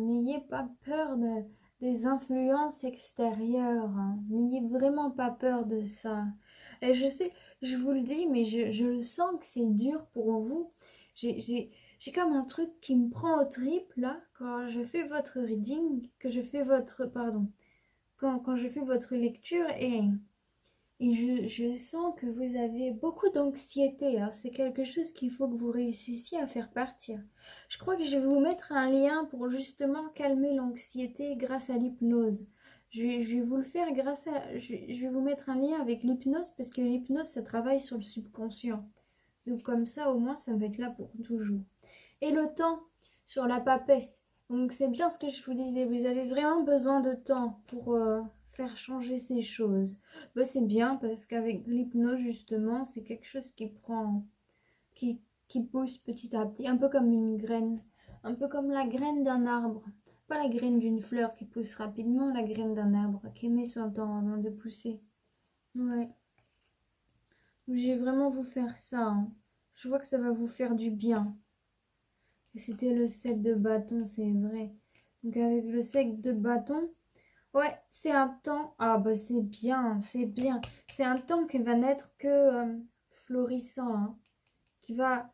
des influences extérieures, hein. N'ayez vraiment pas peur de ça. Et je sais, je vous le dis, mais je le sens que c'est dur pour vous. J'ai comme un truc qui me prend au trip là, quand je fais votre reading, pardon, quand je fais votre lecture et je sens que vous avez beaucoup d'anxiété, hein. C'est quelque chose qu'il faut que vous réussissiez à faire partir. Je crois que je vais vous mettre un lien pour justement calmer l'anxiété grâce à l'hypnose. Je vais vous le faire je vais vous mettre un lien avec l'hypnose parce que l'hypnose, ça travaille sur le subconscient. Donc comme ça, au moins, ça va être là pour toujours. Et le temps sur la papesse. Donc c'est bien ce que je vous disais, vous avez vraiment besoin de temps pour faire changer ces choses. Bah, c'est bien parce qu'avec l'hypnose justement, c'est quelque chose qui pousse petit à petit, un peu comme une graine, un peu comme la graine d'un arbre. Pas la graine d'une fleur qui pousse rapidement, la graine d'un arbre qui met son temps avant de pousser. Ouais, je vais vraiment vous faire ça, hein. Je vois que ça va vous faire du bien. C'était le set de bâton, c'est vrai. Donc avec le set de bâton, ouais, c'est un temps. Ah bah c'est bien, c'est bien. C'est un temps qui va n'être que florissant, hein, qui va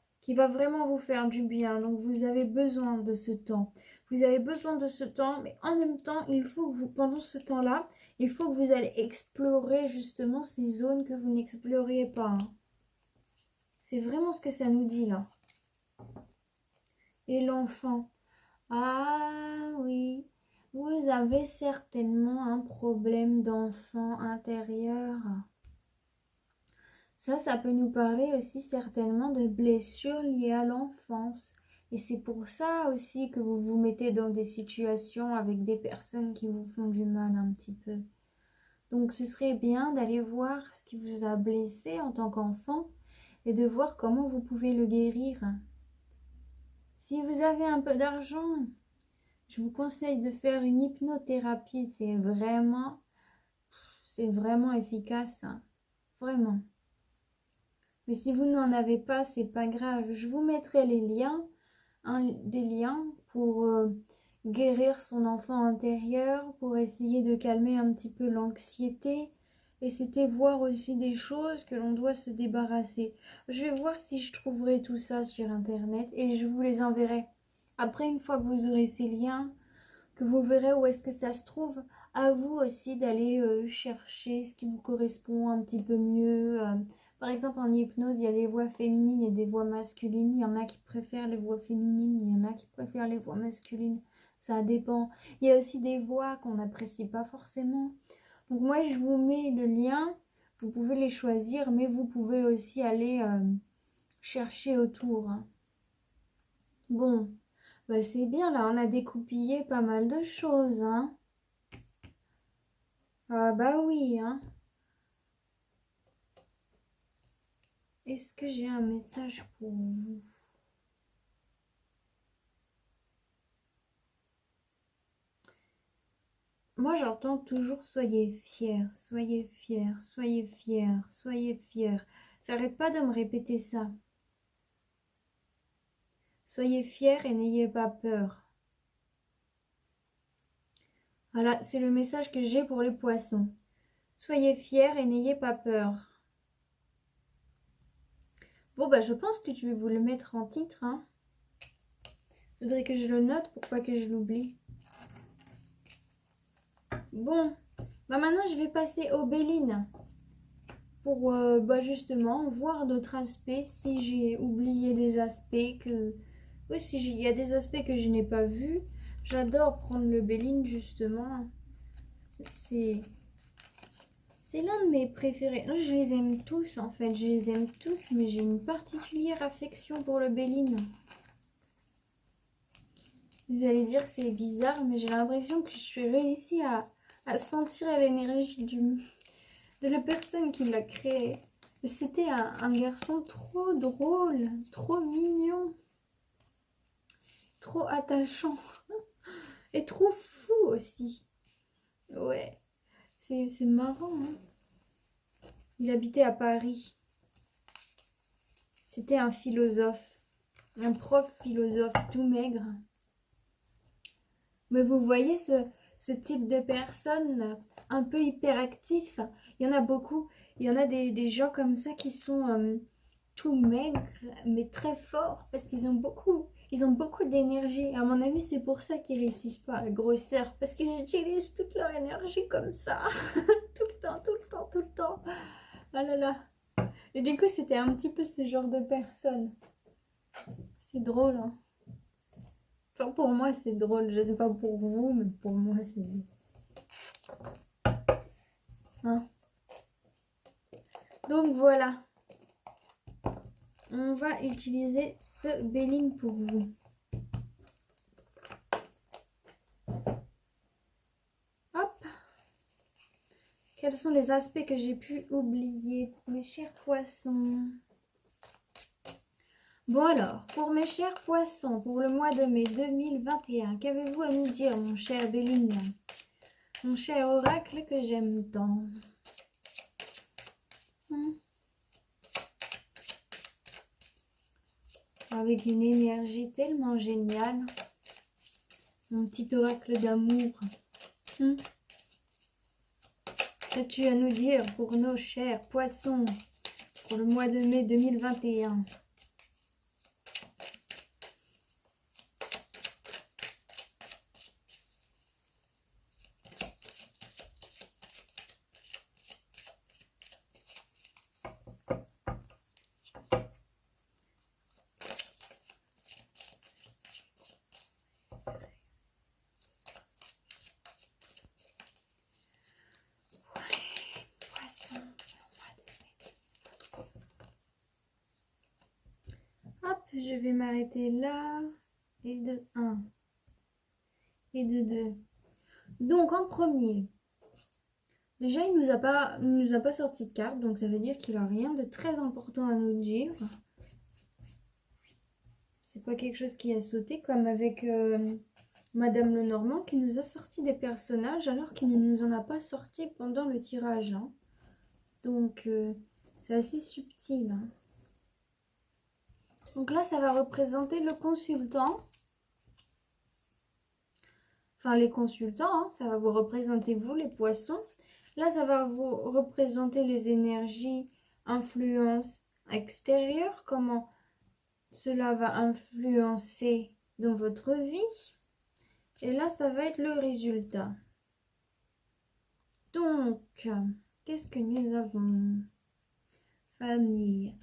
vraiment vous faire du bien. Donc vous avez besoin de ce temps. Vous avez besoin de ce temps, mais en même temps, il faut que vous, pendant ce temps-là, il faut que vous allez explorer justement ces zones que vous n'exploriez pas, hein. C'est vraiment ce que ça nous dit là. Et l'enfant. Ah oui. Vous avez certainement un problème d'enfant intérieur. Ça peut nous parler aussi certainement de blessures liées à l'enfance. Et c'est pour ça aussi que vous vous mettez dans des situations avec des personnes qui vous font du mal un petit peu. Donc ce serait bien d'aller voir ce qui vous a blessé en tant qu'enfant et de voir comment vous pouvez le guérir. Si vous avez un peu d'argent, je vous conseille de faire une hypnothérapie. C'est vraiment efficace, hein. Vraiment. Mais si vous n'en avez pas, c'est pas grave. Je vous mettrai les liens, des liens pour guérir son enfant intérieur, pour essayer de calmer un petit peu l'anxiété. Et c'était voir aussi des choses que l'on doit se débarrasser. Je vais voir si je trouverai tout ça sur Internet et je vous les enverrai. Après, une fois que vous aurez ces liens, que vous verrez où est-ce que ça se trouve, à vous aussi d'aller chercher ce qui vous correspond un petit peu mieux. Par exemple, en hypnose, il y a des voix féminines et des voix masculines. Il y en a qui préfèrent les voix féminines, il y en a qui préfèrent les voix masculines. Ça dépend. Il y a aussi des voix qu'on n'apprécie pas forcément. Donc moi, je vous mets le lien. Vous pouvez les choisir, mais vous pouvez aussi aller chercher autour, hein. Bon, bah c'est bien, là, on a découpillé pas mal de choses, hein. Ah bah oui, hein. Est-ce que j'ai un message pour vous? Moi, j'entends toujours soyez fiers, soyez fiers, soyez fiers, soyez fiers. Ça n'arrête pas de me répéter ça. Soyez fiers et n'ayez pas peur. Voilà, c'est le message que j'ai pour les poissons. Soyez fiers et n'ayez pas peur. Bon, bah, je pense que je vais vous le mettre en titre, hein. Faudrait que je le note pour pas que je l'oublie. Bon, bah maintenant je vais passer aux Bélines pour bah justement voir d'autres aspects, si j'ai oublié des aspects que... Oui, si il y a des aspects que je n'ai pas vus. J'adore prendre le Béline justement. C'est l'un de mes préférés. Non, je les aime tous en fait, je les aime tous, mais j'ai une particulière affection pour le Béline. Vous allez dire c'est bizarre, mais j'ai l'impression que je réussi à sentir l'énergie de la personne qui l'a créé. C'était un garçon trop drôle, trop mignon, trop attachant et trop fou aussi. Ouais, c'est marrant, hein. Il habitait à Paris. C'était un philosophe, un prof philosophe tout maigre. Mais vous voyez ce type de personne un peu hyperactif, il y en a beaucoup. Il y en a des gens comme ça qui sont tout maigres, mais très forts, parce ils ont beaucoup d'énergie. À mon avis, c'est pour ça qu'ils réussissent pas à grossir, parce qu'ils utilisent toute leur énergie comme ça, tout le temps, tout le temps, tout le temps. Ah là là. Et du coup, c'était un petit peu ce genre de personne. C'est drôle, hein. Enfin, pour moi, c'est drôle. Je sais pas pour vous, mais pour moi, c'est... Hein. Donc voilà. On va utiliser ce Béline pour vous. Hop. Quels sont les aspects que j'ai pu oublier pour mes chers poissons? Bon alors, pour mes chers poissons, pour le mois de mai 2021, qu'avez-vous à nous dire, mon cher Béline? Mon cher oracle que j'aime tant. Avec une énergie tellement géniale. Mon petit oracle d'amour. Qu'as-tu à nous dire pour nos chers poissons pour le mois de mai 2021? je vais m'arrêter là. Et de 1. Et de 2. Donc en premier, déjà il nous a pas sorti de carte, donc ça veut dire qu'il a rien de très important à nous dire. C'est pas quelque chose qui a sauté comme avec Madame Lenormand qui nous a sorti des personnages alors qu'il ne nous en a pas sorti pendant le tirage. Hein. Donc c'est assez subtil. Hein. Donc là ça va représenter le consultant. Enfin les consultants, hein, ça va vous représenter vous les poissons. Là ça va vous représenter les énergies, influences extérieures, comment cela va influencer dans votre vie. Et là, ça va être le résultat. Donc, qu'est-ce que nous avons? Famille.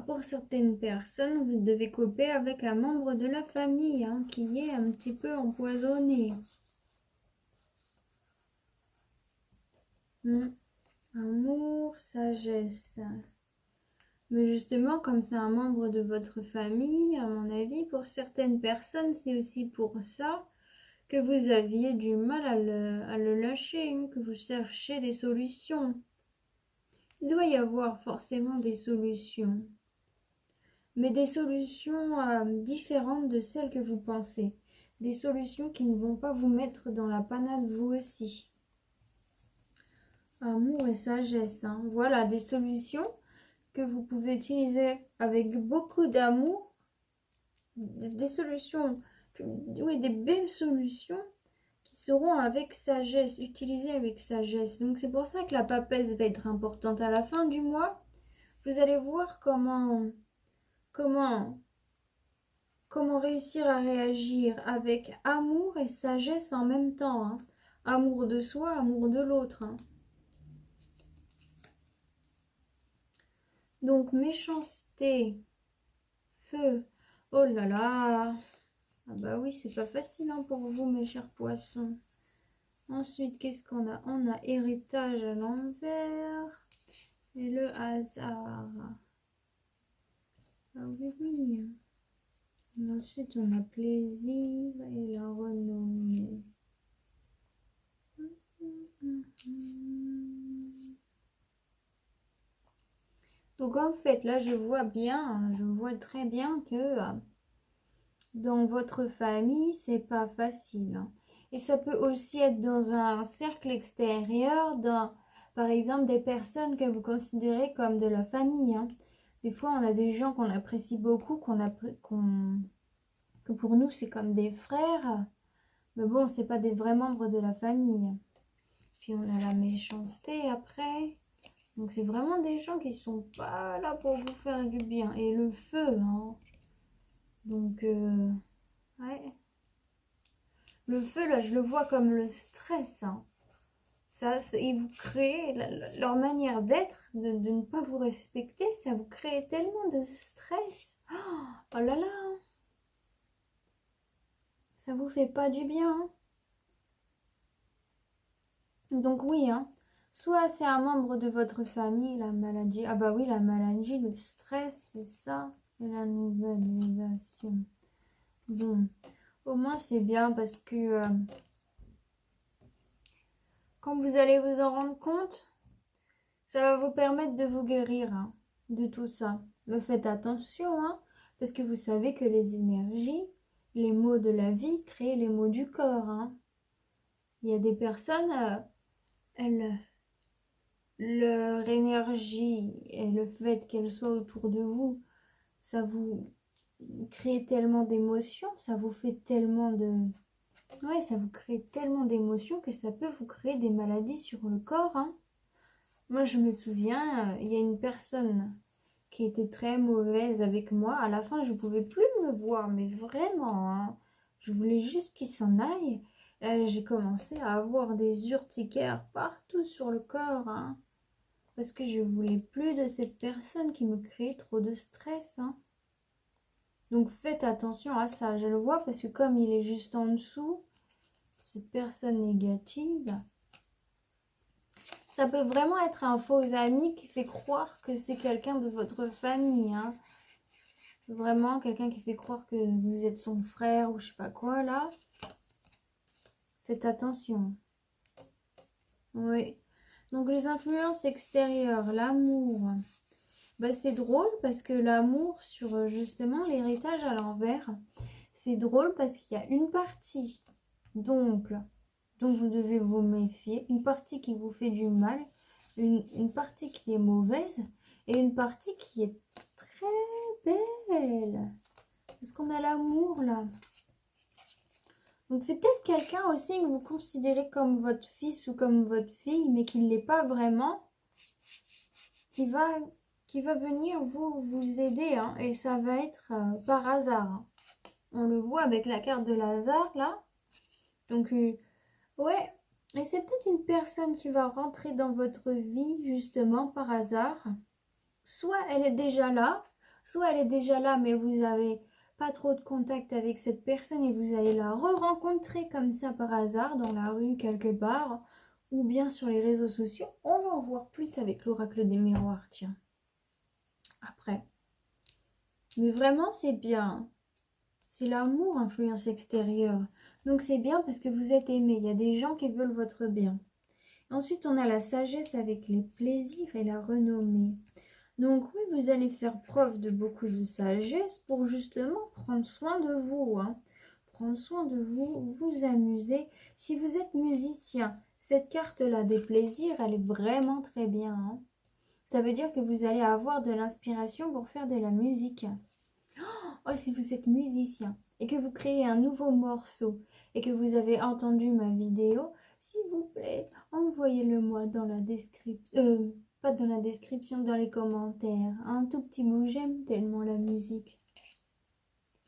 Pour certaines personnes, vous devez couper avec un membre de la famille hein, qui est un petit peu empoisonné. Amour, sagesse. Mais justement, comme c'est un membre de votre famille, à mon avis, pour certaines personnes, c'est aussi pour ça que vous aviez du mal à le lâcher, hein, que vous cherchez des solutions. Il doit y avoir forcément des solutions, mais des solutions différentes de celles que vous pensez. Des solutions qui ne vont pas vous mettre dans la panade vous aussi. Amour et sagesse, hein. Voilà, des solutions que vous pouvez utiliser avec beaucoup d'amour, des solutions, oui, des belles solutions qui seront avec sagesse, utilisées avec sagesse. Donc c'est pour ça que la papesse va être importante à la fin du mois. Vous allez voir comment réussir à réagir avec amour et sagesse en même temps. Hein. Amour de soi, amour de l'autre. Hein. Donc méchanceté, feu, oh là là. Ah bah oui, c'est pas facile hein, pour vous mes chers poissons. Ensuite, qu'est-ce qu'on a? On a héritage à l'envers et le hasard. Ah oui, oui. Et ensuite, on a plaisir et la renommée. Donc en fait, là, je vois très bien que dans votre famille, c'est pas facile. Hein. Et ça peut aussi être dans un cercle extérieur, par exemple, des personnes que vous considérez comme de la famille. Hein. Des fois, on a des gens qu'on apprécie beaucoup, que pour nous, c'est comme des frères. Mais bon, c'est pas des vrais membres de la famille. Puis on a la méchanceté après. Donc c'est vraiment des gens qui sont pas là pour vous faire du bien. Et le feu, hein. Donc, ouais. Le feu, là, je le vois comme le stress. Hein. Ça, ils vous créent, leur manière d'être, de ne pas vous respecter, ça vous crée tellement de stress. Oh là là. Ça vous fait pas du bien. Hein. Donc oui, hein. Soit c'est un membre de votre famille, la maladie. Ah bah oui, la maladie, le stress, c'est ça. Et la nouvelle élévation. Bon, au moins c'est bien parce que quand vous allez vous en rendre compte, ça va vous permettre de vous guérir hein, de tout ça. Mais faites attention, hein, parce que vous savez que les énergies, les maux de la vie créent les maux du corps. Hein. Il y a des personnes, leur énergie et le fait qu'elle soit autour de vous, ça vous crée tellement d'émotions, ça vous fait tellement de... Ouais, ça vous crée tellement d'émotions que ça peut vous créer des maladies sur le corps. Hein. Moi, je me souviens, il y a une personne qui était très mauvaise avec moi. À la fin, je ne pouvais plus me voir, mais vraiment, hein. Je voulais juste qu'il s'en aille. J'ai commencé à avoir des urticaires partout sur le corps. Hein. Parce que je voulais plus de cette personne qui me créait trop de stress. Hein. Donc faites attention à ça. Je le vois parce que comme il est juste en dessous, cette personne négative, ça peut vraiment être un faux ami qui fait croire que c'est quelqu'un de votre famille. Hein. Vraiment, quelqu'un qui fait croire que vous êtes son frère ou je sais pas quoi, là. Faites attention. Oui. Donc, les influences extérieures, l'amour. Bah, c'est drôle parce que l'amour sur justement l'héritage à l'envers, c'est drôle parce qu'il y a une partie donc dont vous devez vous méfier, une partie qui vous fait du mal, une partie qui est mauvaise et une partie qui est très belle. Parce qu'on a l'amour là. Donc c'est peut-être quelqu'un aussi que vous considérez comme votre fils ou comme votre fille, mais qui ne l'est pas vraiment, qui va, qui va venir vous aider, hein, et ça va être par hasard. Hein. On le voit avec la carte de Lazare là. Donc ouais, et c'est peut-être une personne qui va rentrer dans votre vie justement par hasard. Soit elle est déjà là, soit elle est déjà là, mais vous n'avez pas trop de contact avec cette personne et vous allez la re-rencontrer comme ça par hasard dans la rue quelque part, ou bien sur les réseaux sociaux. On va en voir plus avec l'oracle des miroirs, tiens. Après. Mais vraiment, c'est bien. C'est l'amour, influence extérieure. Donc c'est bien parce que vous êtes aimé. Il y a des gens qui veulent votre bien. Ensuite, on a la sagesse avec les plaisirs et la renommée. Donc oui, vous allez faire preuve de beaucoup de sagesse pour justement prendre soin de vous. Hein. Prendre soin de vous, vous amuser. Si vous êtes musicien, cette carte-là des plaisirs, elle est vraiment très bien. Hein. Ça veut dire que vous allez avoir de l'inspiration pour faire de la musique. Oh, si vous êtes musicien et que vous créez un nouveau morceau et que vous avez entendu ma vidéo, s'il vous plaît, envoyez-le moi dans la description. Pas dans la description, dans les commentaires. Un tout petit mot, j'aime tellement la musique.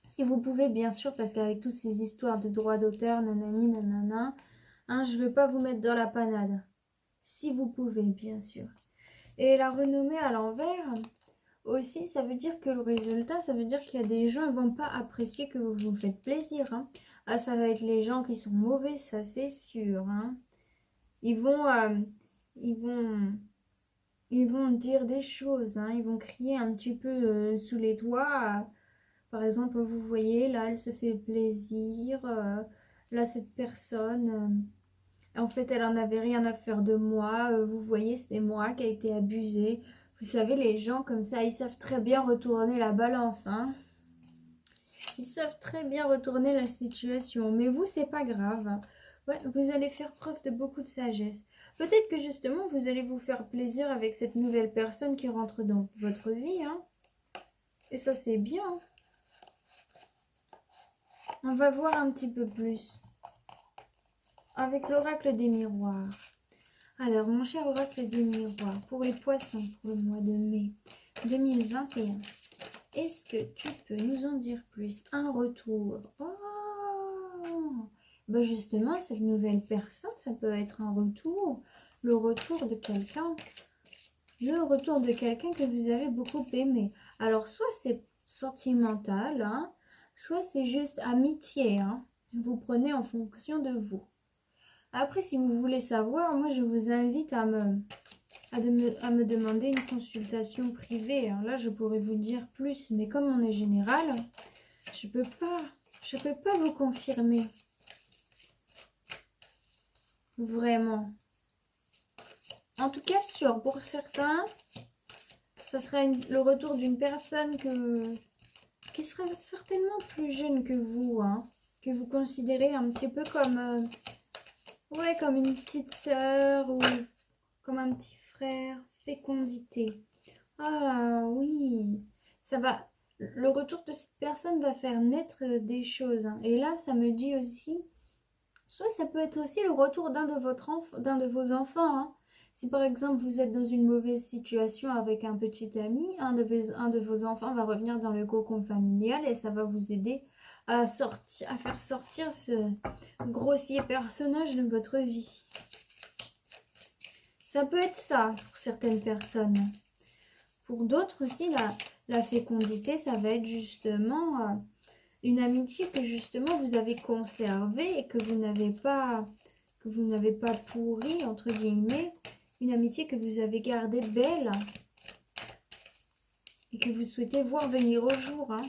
Si vous pouvez, bien sûr, parce qu'avec toutes ces histoires de droits d'auteur, nanani, nanana, hein, je ne vais pas vous mettre dans la panade. Si vous pouvez, bien sûr. Et la renommée à l'envers, aussi, ça veut dire que le résultat, ça veut dire qu'il y a des gens qui ne vont pas apprécier que vous vous faites plaisir. Hein. Ah, ça va être les gens qui sont mauvais, ça c'est sûr. Hein. Ils vont, ils vont, ils vont dire des choses. Hein. Ils vont crier un petit peu sous les toits. Par exemple, vous voyez, là, elle se fait plaisir. Là, cette personne, en fait, elle en avait rien à faire de moi. Vous voyez, c'est moi qui a été abusée. Vous savez, les gens comme ça, ils savent très bien retourner la balance, hein. Ils savent très bien retourner la situation. Mais vous, c'est pas grave. Ouais, vous allez faire preuve de beaucoup de sagesse. Peut-être que justement, vous allez vous faire plaisir avec cette nouvelle personne qui rentre dans votre vie, hein. Et ça, c'est bien. On va voir un petit peu plus. Avec l'oracle des miroirs. Alors, mon cher oracle des miroirs, pour les poissons, pour le mois de mai 2021, est-ce que tu peux nous en dire plus? Un retour. Oh, ben justement, cette nouvelle personne, ça peut être un retour. Le retour de quelqu'un. Le retour de quelqu'un que vous avez beaucoup aimé. Alors, soit c'est sentimental, hein, soit c'est juste amitié. Hein. Vous prenez en fonction de vous. Après, si vous voulez savoir, moi, je vous invite à me demander une consultation privée. Alors là, je pourrais vous dire plus, mais comme on est général, je peux pas vous confirmer. Vraiment. En tout cas, sûr, pour certains, ça sera le retour d'une personne qui sera certainement plus jeune que vous, hein, que vous considérez un petit peu comme... ouais, comme une petite sœur ou comme un petit frère, fécondité. Ah oui, ça va. Le retour de cette personne va faire naître des choses. Hein. Et là, ça me dit aussi, soit ça peut être aussi le retour d'un de vos enfants. Hein. Si par exemple vous êtes dans une mauvaise situation avec un petit ami, un de vos enfants va revenir dans le cocon familial et ça va vous aider à faire sortir ce grossier personnage de votre vie. Ça peut être ça pour certaines personnes. Pour d'autres aussi, la fécondité, ça va être justement une amitié que justement vous avez conservée et que vous n'avez pas pourrie, entre guillemets. Une amitié que vous avez gardée belle et que vous souhaitez voir venir au jour. Hein.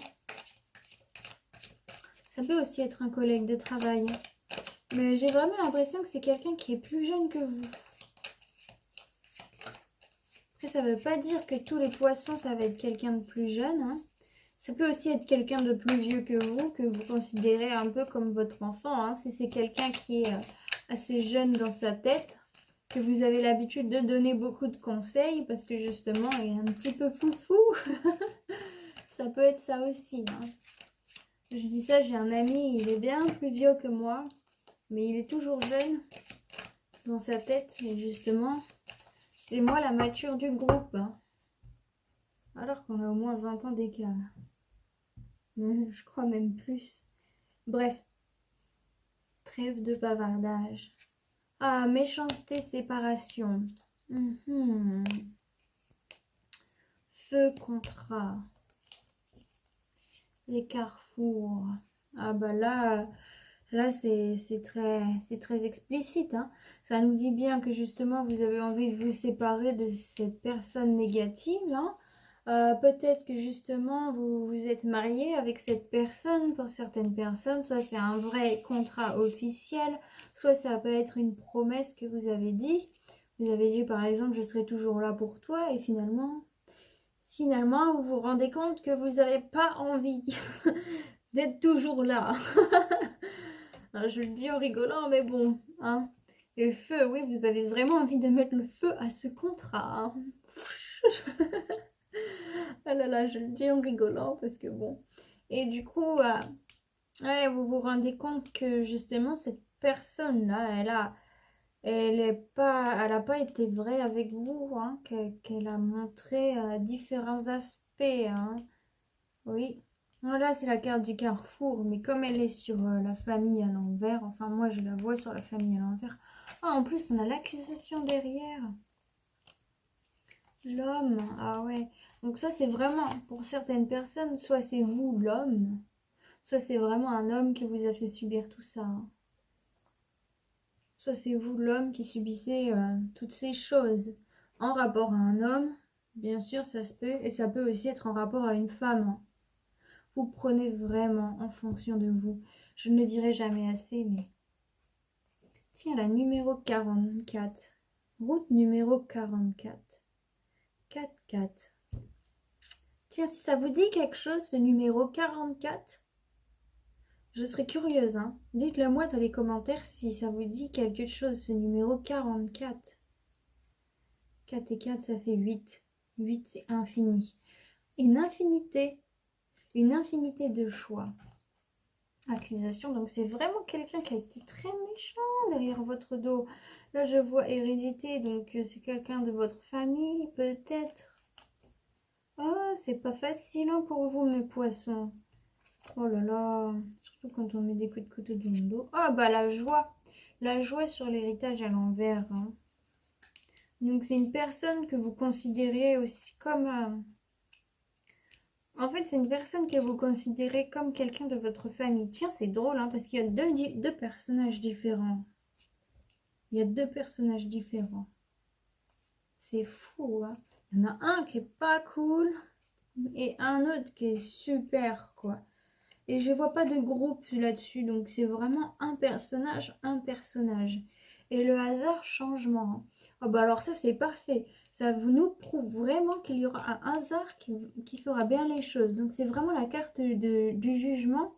Ça peut aussi être un collègue de travail. Mais j'ai vraiment l'impression que c'est quelqu'un qui est plus jeune que vous. Après, ça ne veut pas dire que tous les poissons, ça va être quelqu'un de plus jeune. Hein. Ça peut aussi être quelqu'un de plus vieux que vous considérez un peu comme votre enfant. Hein. Si c'est quelqu'un qui est assez jeune dans sa tête, que vous avez l'habitude de donner beaucoup de conseils, parce que justement, il est un petit peu foufou. Ça peut être ça aussi. Hein. Je dis ça, j'ai un ami, il est bien plus vieux que moi, mais il est toujours jeune dans sa tête. Et justement, c'est moi la mature du groupe. Hein. Alors qu'on a au moins 20 ans d'écart. Je crois même plus. Bref, trêve de bavardage. Ah, méchanceté, séparation. Feu, contrat. Les carrefours. Ah bah là c'est très explicite. Hein. Ça nous dit bien que justement vous avez envie de vous séparer de cette personne négative. Hein. Peut-être que justement vous vous êtes marié avec cette personne. Pour certaines personnes, soit c'est un vrai contrat officiel, soit ça peut être une promesse que vous avez dit. Vous avez dit par exemple je serai toujours là pour toi et finalement vous vous rendez compte que vous n'avez pas envie d'être toujours là. Je le dis en rigolant, mais bon. Hein. Le feu, oui, vous avez vraiment envie de mettre le feu à ce contrat. Hein. Ah là là, je le dis en rigolant parce que bon. Et du coup, ouais, vous vous rendez compte que justement, cette personne-là, elle a pas été vraie avec vous, hein, qu'elle a montré différents aspects. Hein. Oui. Là, c'est la carte du carrefour, mais comme elle est sur la famille à l'envers, enfin moi je la vois sur la famille à l'envers. Ah, en plus, on a l'accusation derrière. L'homme, ah ouais. Donc ça, c'est vraiment, pour certaines personnes, soit c'est vous l'homme, soit c'est vraiment un homme qui vous a fait subir tout ça. Hein. Soit c'est vous l'homme qui subissez toutes ces choses. En rapport à un homme, bien sûr, ça se peut, et ça peut aussi être en rapport à une femme. Hein. Vous prenez vraiment en fonction de vous. Je ne le dirai jamais assez, mais... Tiens, la numéro 44. Route numéro 44. 4-4. Tiens, si ça vous dit quelque chose, ce numéro 44, je serais curieuse. Hein. Dites-le moi dans les commentaires si ça vous dit quelque chose, ce numéro 44. 4 et 4, ça fait 8. 8, c'est infini. Une infinité de choix. Accusation, donc c'est vraiment quelqu'un qui a été très méchant derrière votre dos. Là, je vois hérédité, donc c'est quelqu'un de votre famille, peut-être. Ah, c'est pas facile hein, pour vous, mes poissons. Oh là là, surtout quand on met des coups de couteau dans le dos. Ah bah la joie sur l'héritage à l'envers. Hein. Donc c'est une personne que vous considérez aussi comme... En fait, c'est une personne que vous considérez comme quelqu'un de votre famille. Tiens, c'est drôle, hein, parce qu'il y a deux personnages différents. Il y a deux personnages différents. C'est fou, hein. Il y en a un qui est pas cool et un autre qui est super, quoi. Et je vois pas de groupe là-dessus, donc c'est vraiment un personnage. Et le hasard, changement. Oh bah alors ça, c'est parfait. Ça nous prouve vraiment qu'il y aura un hasard qui fera bien les choses. Donc c'est vraiment la carte du jugement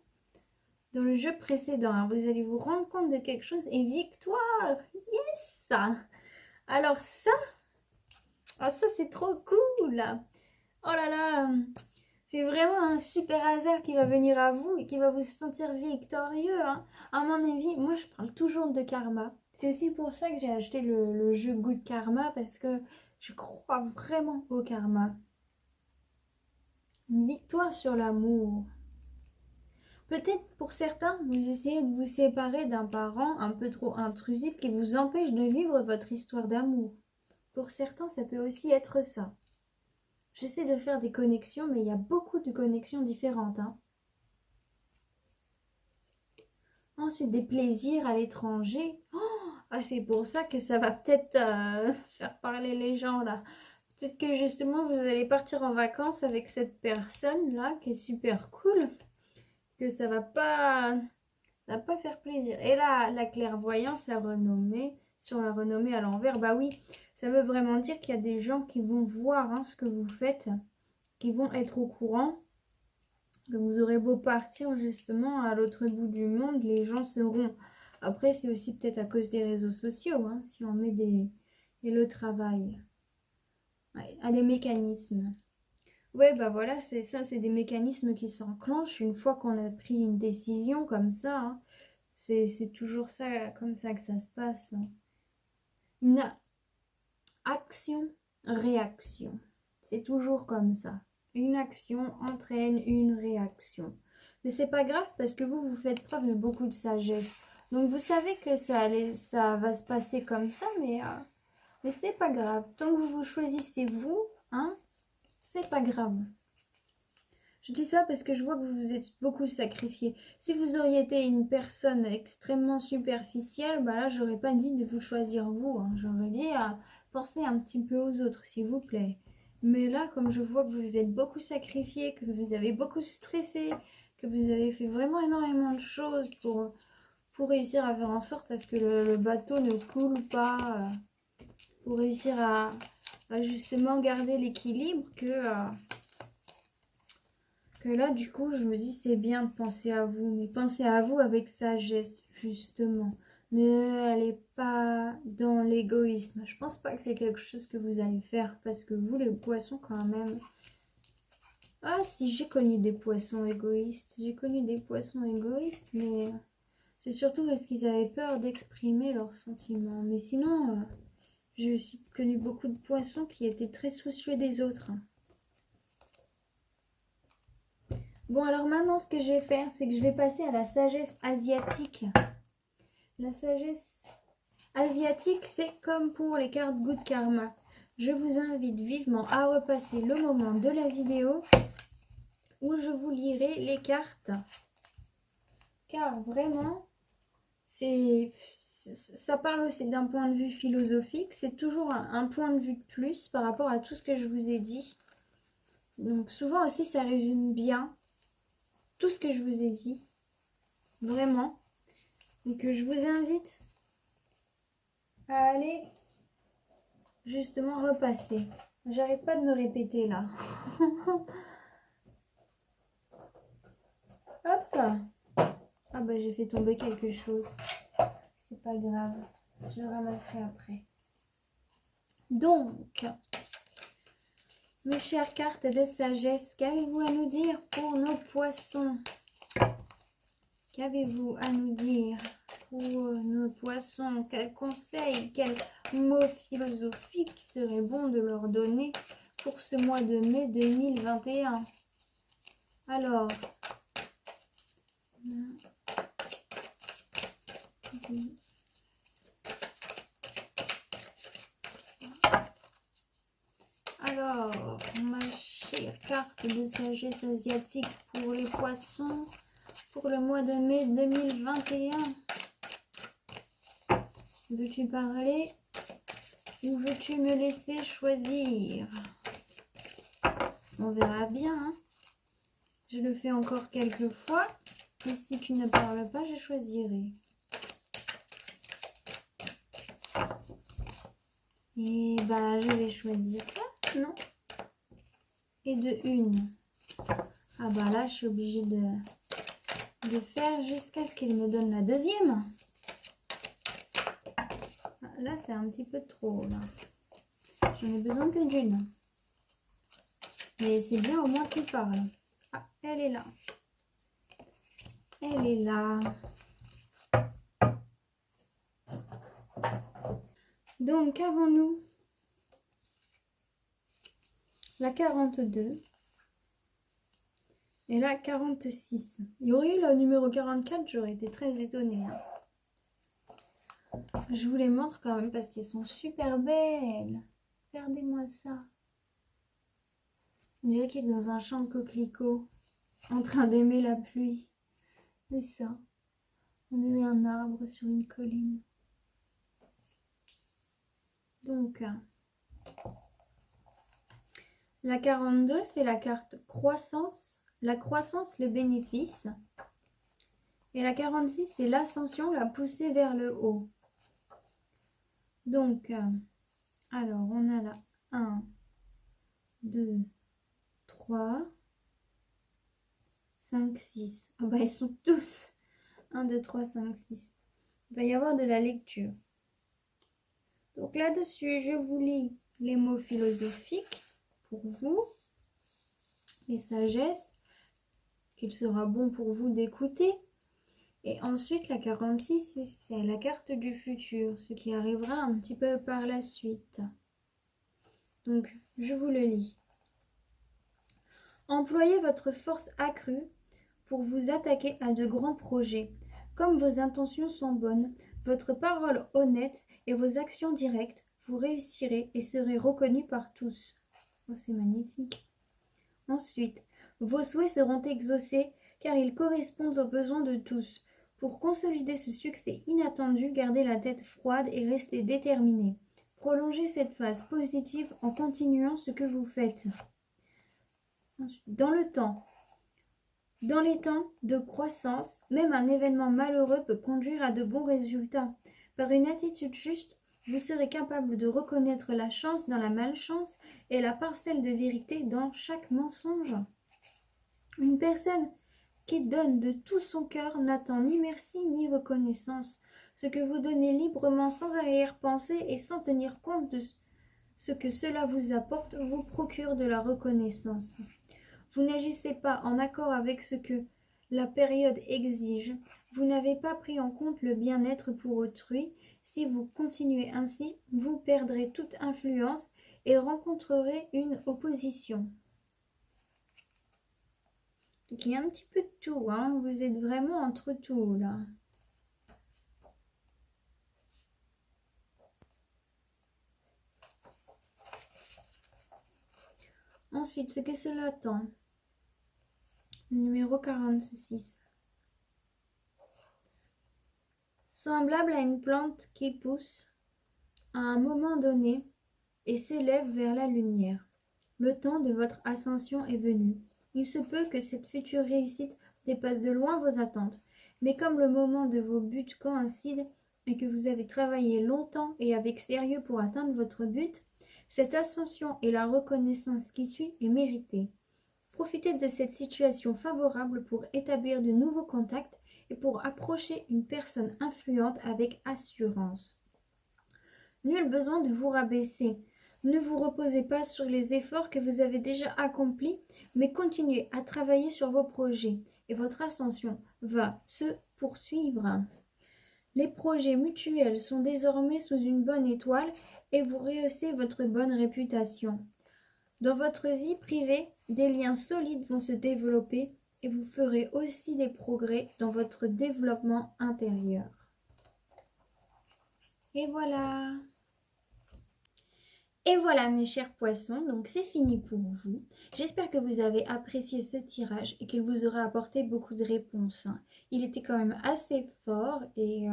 dans le jeu précédent. Alors, vous allez vous rendre compte de quelque chose et victoire. Yes. Alors ça, ça c'est trop cool. Oh là là, c'est vraiment un super hasard qui va venir à vous et qui va vous sentir victorieux. Hein. À mon avis, moi je parle toujours de karma. C'est aussi pour ça que j'ai acheté le jeu Good Karma parce que je crois vraiment au karma. Une victoire sur l'amour. Peut-être pour certains, vous essayez de vous séparer d'un parent un peu trop intrusif qui vous empêche de vivre votre histoire d'amour. Pour certains, ça peut aussi être ça. J'essaie de faire des connexions, mais il y a beaucoup de connexions différentes. Hein. Ensuite, des plaisirs à l'étranger. Oh, c'est pour ça que ça va peut-être faire parler les gens là. Peut-être que justement, vous allez partir en vacances avec cette personne-là qui est super cool. Que ça va pas faire plaisir. Et là, la clairvoyance, la renommée, sur la renommée à l'envers, bah oui, ça veut vraiment dire qu'il y a des gens qui vont voir ce que vous faites, qui vont être au courant. Que vous aurez beau partir justement à l'autre bout du monde, les gens seront. Après, c'est aussi peut-être à cause des réseaux sociaux, si on met et le travail. Ouais, à des mécanismes. Ouais, bah voilà, c'est ça, c'est des mécanismes qui s'enclenchent une fois qu'on a pris une décision comme ça. C'est toujours ça, comme ça que ça se passe. Une action, réaction. C'est toujours comme ça. Une action entraîne une réaction. Mais c'est pas grave parce que vous faites preuve de beaucoup de sagesse. Donc vous savez que ça va se passer comme ça, mais c'est pas grave. Tant que vous choisissez vous, c'est pas grave. Je dis ça parce que je vois que vous vous êtes beaucoup sacrifié. Si vous auriez été une personne extrêmement superficielle, bah là, j'aurais pas dit de vous choisir vous. J'aurais dit à penser un petit peu aux autres, s'il vous plaît. Mais là, comme je vois que vous vous êtes beaucoup sacrifié, que vous avez beaucoup stressé, que vous avez fait vraiment énormément de choses pour réussir à faire en sorte à ce que le bateau ne coule pas, pour réussir à justement garder l'équilibre que là, du coup, je me dis, c'est bien de penser à vous, mais pensez à vous avec sagesse, justement. Ne allez pas dans l'égoïsme. Je pense pas que c'est quelque chose que vous allez faire, parce que vous, les poissons, quand même... Ah, si, j'ai connu des poissons égoïstes. J'ai connu des poissons égoïstes, mais c'est surtout parce qu'ils avaient peur d'exprimer leurs sentiments. Mais sinon, j'ai aussi connu beaucoup de poissons qui étaient très soucieux des autres. Bon, alors maintenant, ce que je vais faire, c'est que je vais passer à la sagesse asiatique. La sagesse asiatique, c'est comme pour les cartes Good Karma. Je vous invite vivement à repasser le moment de la vidéo où je vous lirai les cartes. Car vraiment, ça parle aussi d'un point de vue philosophique. C'est toujours un point de vue de plus par rapport à tout ce que je vous ai dit. Donc souvent aussi, ça résume bien tout ce que je vous ai dit. Vraiment. Donc je vous invite à aller justement repasser. J'arrête pas de me répéter là. Hop. Ah bah j'ai fait tomber quelque chose. C'est pas grave. Je le ramasserai après. Donc, mes chères cartes de sagesse, qu'avez-vous à nous dire pour nos poissons? Qu'avez-vous à nous dire pour nos poissons? Quels conseils, quels mots philosophiques serait bon de leur donner pour ce mois de mai 2021? Alors, ma chère carte de sagesse asiatique pour les poissons pour le mois de mai 2021. Veux-tu parler ou veux-tu me laisser choisir? On verra bien. Je le fais encore quelques fois. Et si tu ne parles pas, je choisirai. Et bah, je vais choisir ça, non? Et de une. Ah bah là, je suis obligée de faire jusqu'à ce qu'il me donne la deuxième. Là, c'est un petit peu trop, là. J'en ai besoin que d'une. Mais c'est bien, au moins tu parles. Ah, elle est là. Elle est là. Donc, qu'avons-nous? La 42 et la 46. Il y aurait eu le numéro 44, j'aurais été très étonnée. Je vous les montre quand même parce qu'elles sont super belles. Regardez-moi ça. On dirait qu'il est dans un champ de coquelicots, en train d'aimer la pluie. C'est ça. On dirait un arbre sur une colline. Donc, La 42, c'est la carte croissance, la croissance, le bénéfice. Et la 46, c'est l'ascension, la poussée vers le haut. Donc, alors, on a là 1, 2, 3, 5, 6. Ah bah, ils sont tous 1, 2, 3, 5, 6. Il va y avoir de la lecture. Donc là-dessus, je vous lis les mots philosophiques pour vous, les sagesses, qu'il sera bon pour vous d'écouter. Et ensuite, la 46, c'est la carte du futur, ce qui arrivera un petit peu par la suite. Donc, je vous le lis. Employez votre force accrue pour vous attaquer à de grands projets. Comme vos intentions sont bonnes, votre parole honnête et vos actions directes, vous réussirez et serez reconnus par tous. Oh, c'est magnifique. Ensuite, vos souhaits seront exaucés car ils correspondent aux besoins de tous. Pour consolider ce succès inattendu, gardez la tête froide et restez déterminé. Prolongez cette phase positive en continuant ce que vous faites. Ensuite, dans les temps de croissance, même un événement malheureux peut conduire à de bons résultats. Par une attitude juste, vous serez capable de reconnaître la chance dans la malchance et la parcelle de vérité dans chaque mensonge. Une personne qui donne de tout son cœur n'attend ni merci ni reconnaissance. Ce que vous donnez librement, sans arrière-pensée et sans tenir compte de ce que cela vous apporte, vous procure de la reconnaissance. Vous n'agissez pas en accord avec ce que la période exige. Vous n'avez pas pris en compte le bien-être pour autrui. Si vous continuez ainsi, vous perdrez toute influence et rencontrerez une opposition. Donc il y a un petit peu de tout, hein. Vous êtes vraiment entre tout là. Ensuite, ce que cela tend. Numéro 46. Semblable à une plante qui pousse à un moment donné et s'élève vers la lumière. Le temps de votre ascension est venu. Il se peut que cette future réussite dépasse de loin vos attentes, mais comme le moment de vos buts coïncide et que vous avez travaillé longtemps et avec sérieux pour atteindre votre but, cette ascension et la reconnaissance qui suit est méritée. Profitez de cette situation favorable pour établir de nouveaux contacts et pour approcher une personne influente avec assurance. Nul besoin de vous rabaisser. Ne vous reposez pas sur les efforts que vous avez déjà accomplis, mais continuez à travailler sur vos projets et votre ascension va se poursuivre. Les projets mutuels sont désormais sous une bonne étoile et vous rehaussez votre bonne réputation. Dans votre vie privée, des liens solides vont se développer et vous ferez aussi des progrès dans votre développement intérieur. Et voilà. Et voilà mes chers poissons, donc c'est fini pour vous. J'espère que vous avez apprécié ce tirage et qu'il vous aura apporté beaucoup de réponses. Il était quand même assez fort et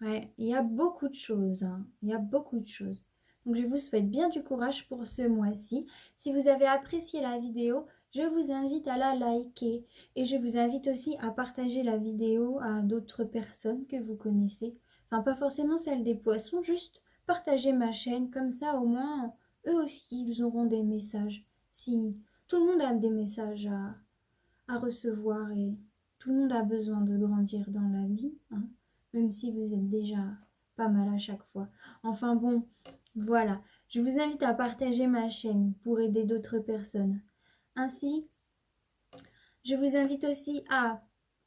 ouais, il y a beaucoup de choses. Il y a beaucoup de choses. Donc je vous souhaite bien du courage pour ce mois-ci. Si vous avez apprécié la vidéo, je vous invite à la liker et je vous invite aussi à partager la vidéo à d'autres personnes que vous connaissez. Enfin, pas forcément celles des poissons, juste partagez ma chaîne, comme ça au moins eux aussi ils auront des messages. Si tout le monde a des messages à recevoir et tout le monde a besoin de grandir dans la vie, hein, même si vous êtes déjà pas mal à chaque fois. Enfin bon, voilà, je vous invite à partager ma chaîne pour aider d'autres personnes. Ainsi, je vous invite aussi à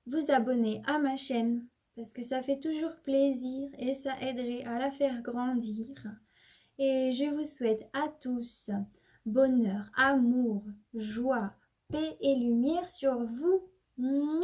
vous abonner à ma chaîne parce que ça fait toujours plaisir et ça aiderait à la faire grandir. Et je vous souhaite à tous bonheur, amour, joie, paix et lumière sur vous. Mouah.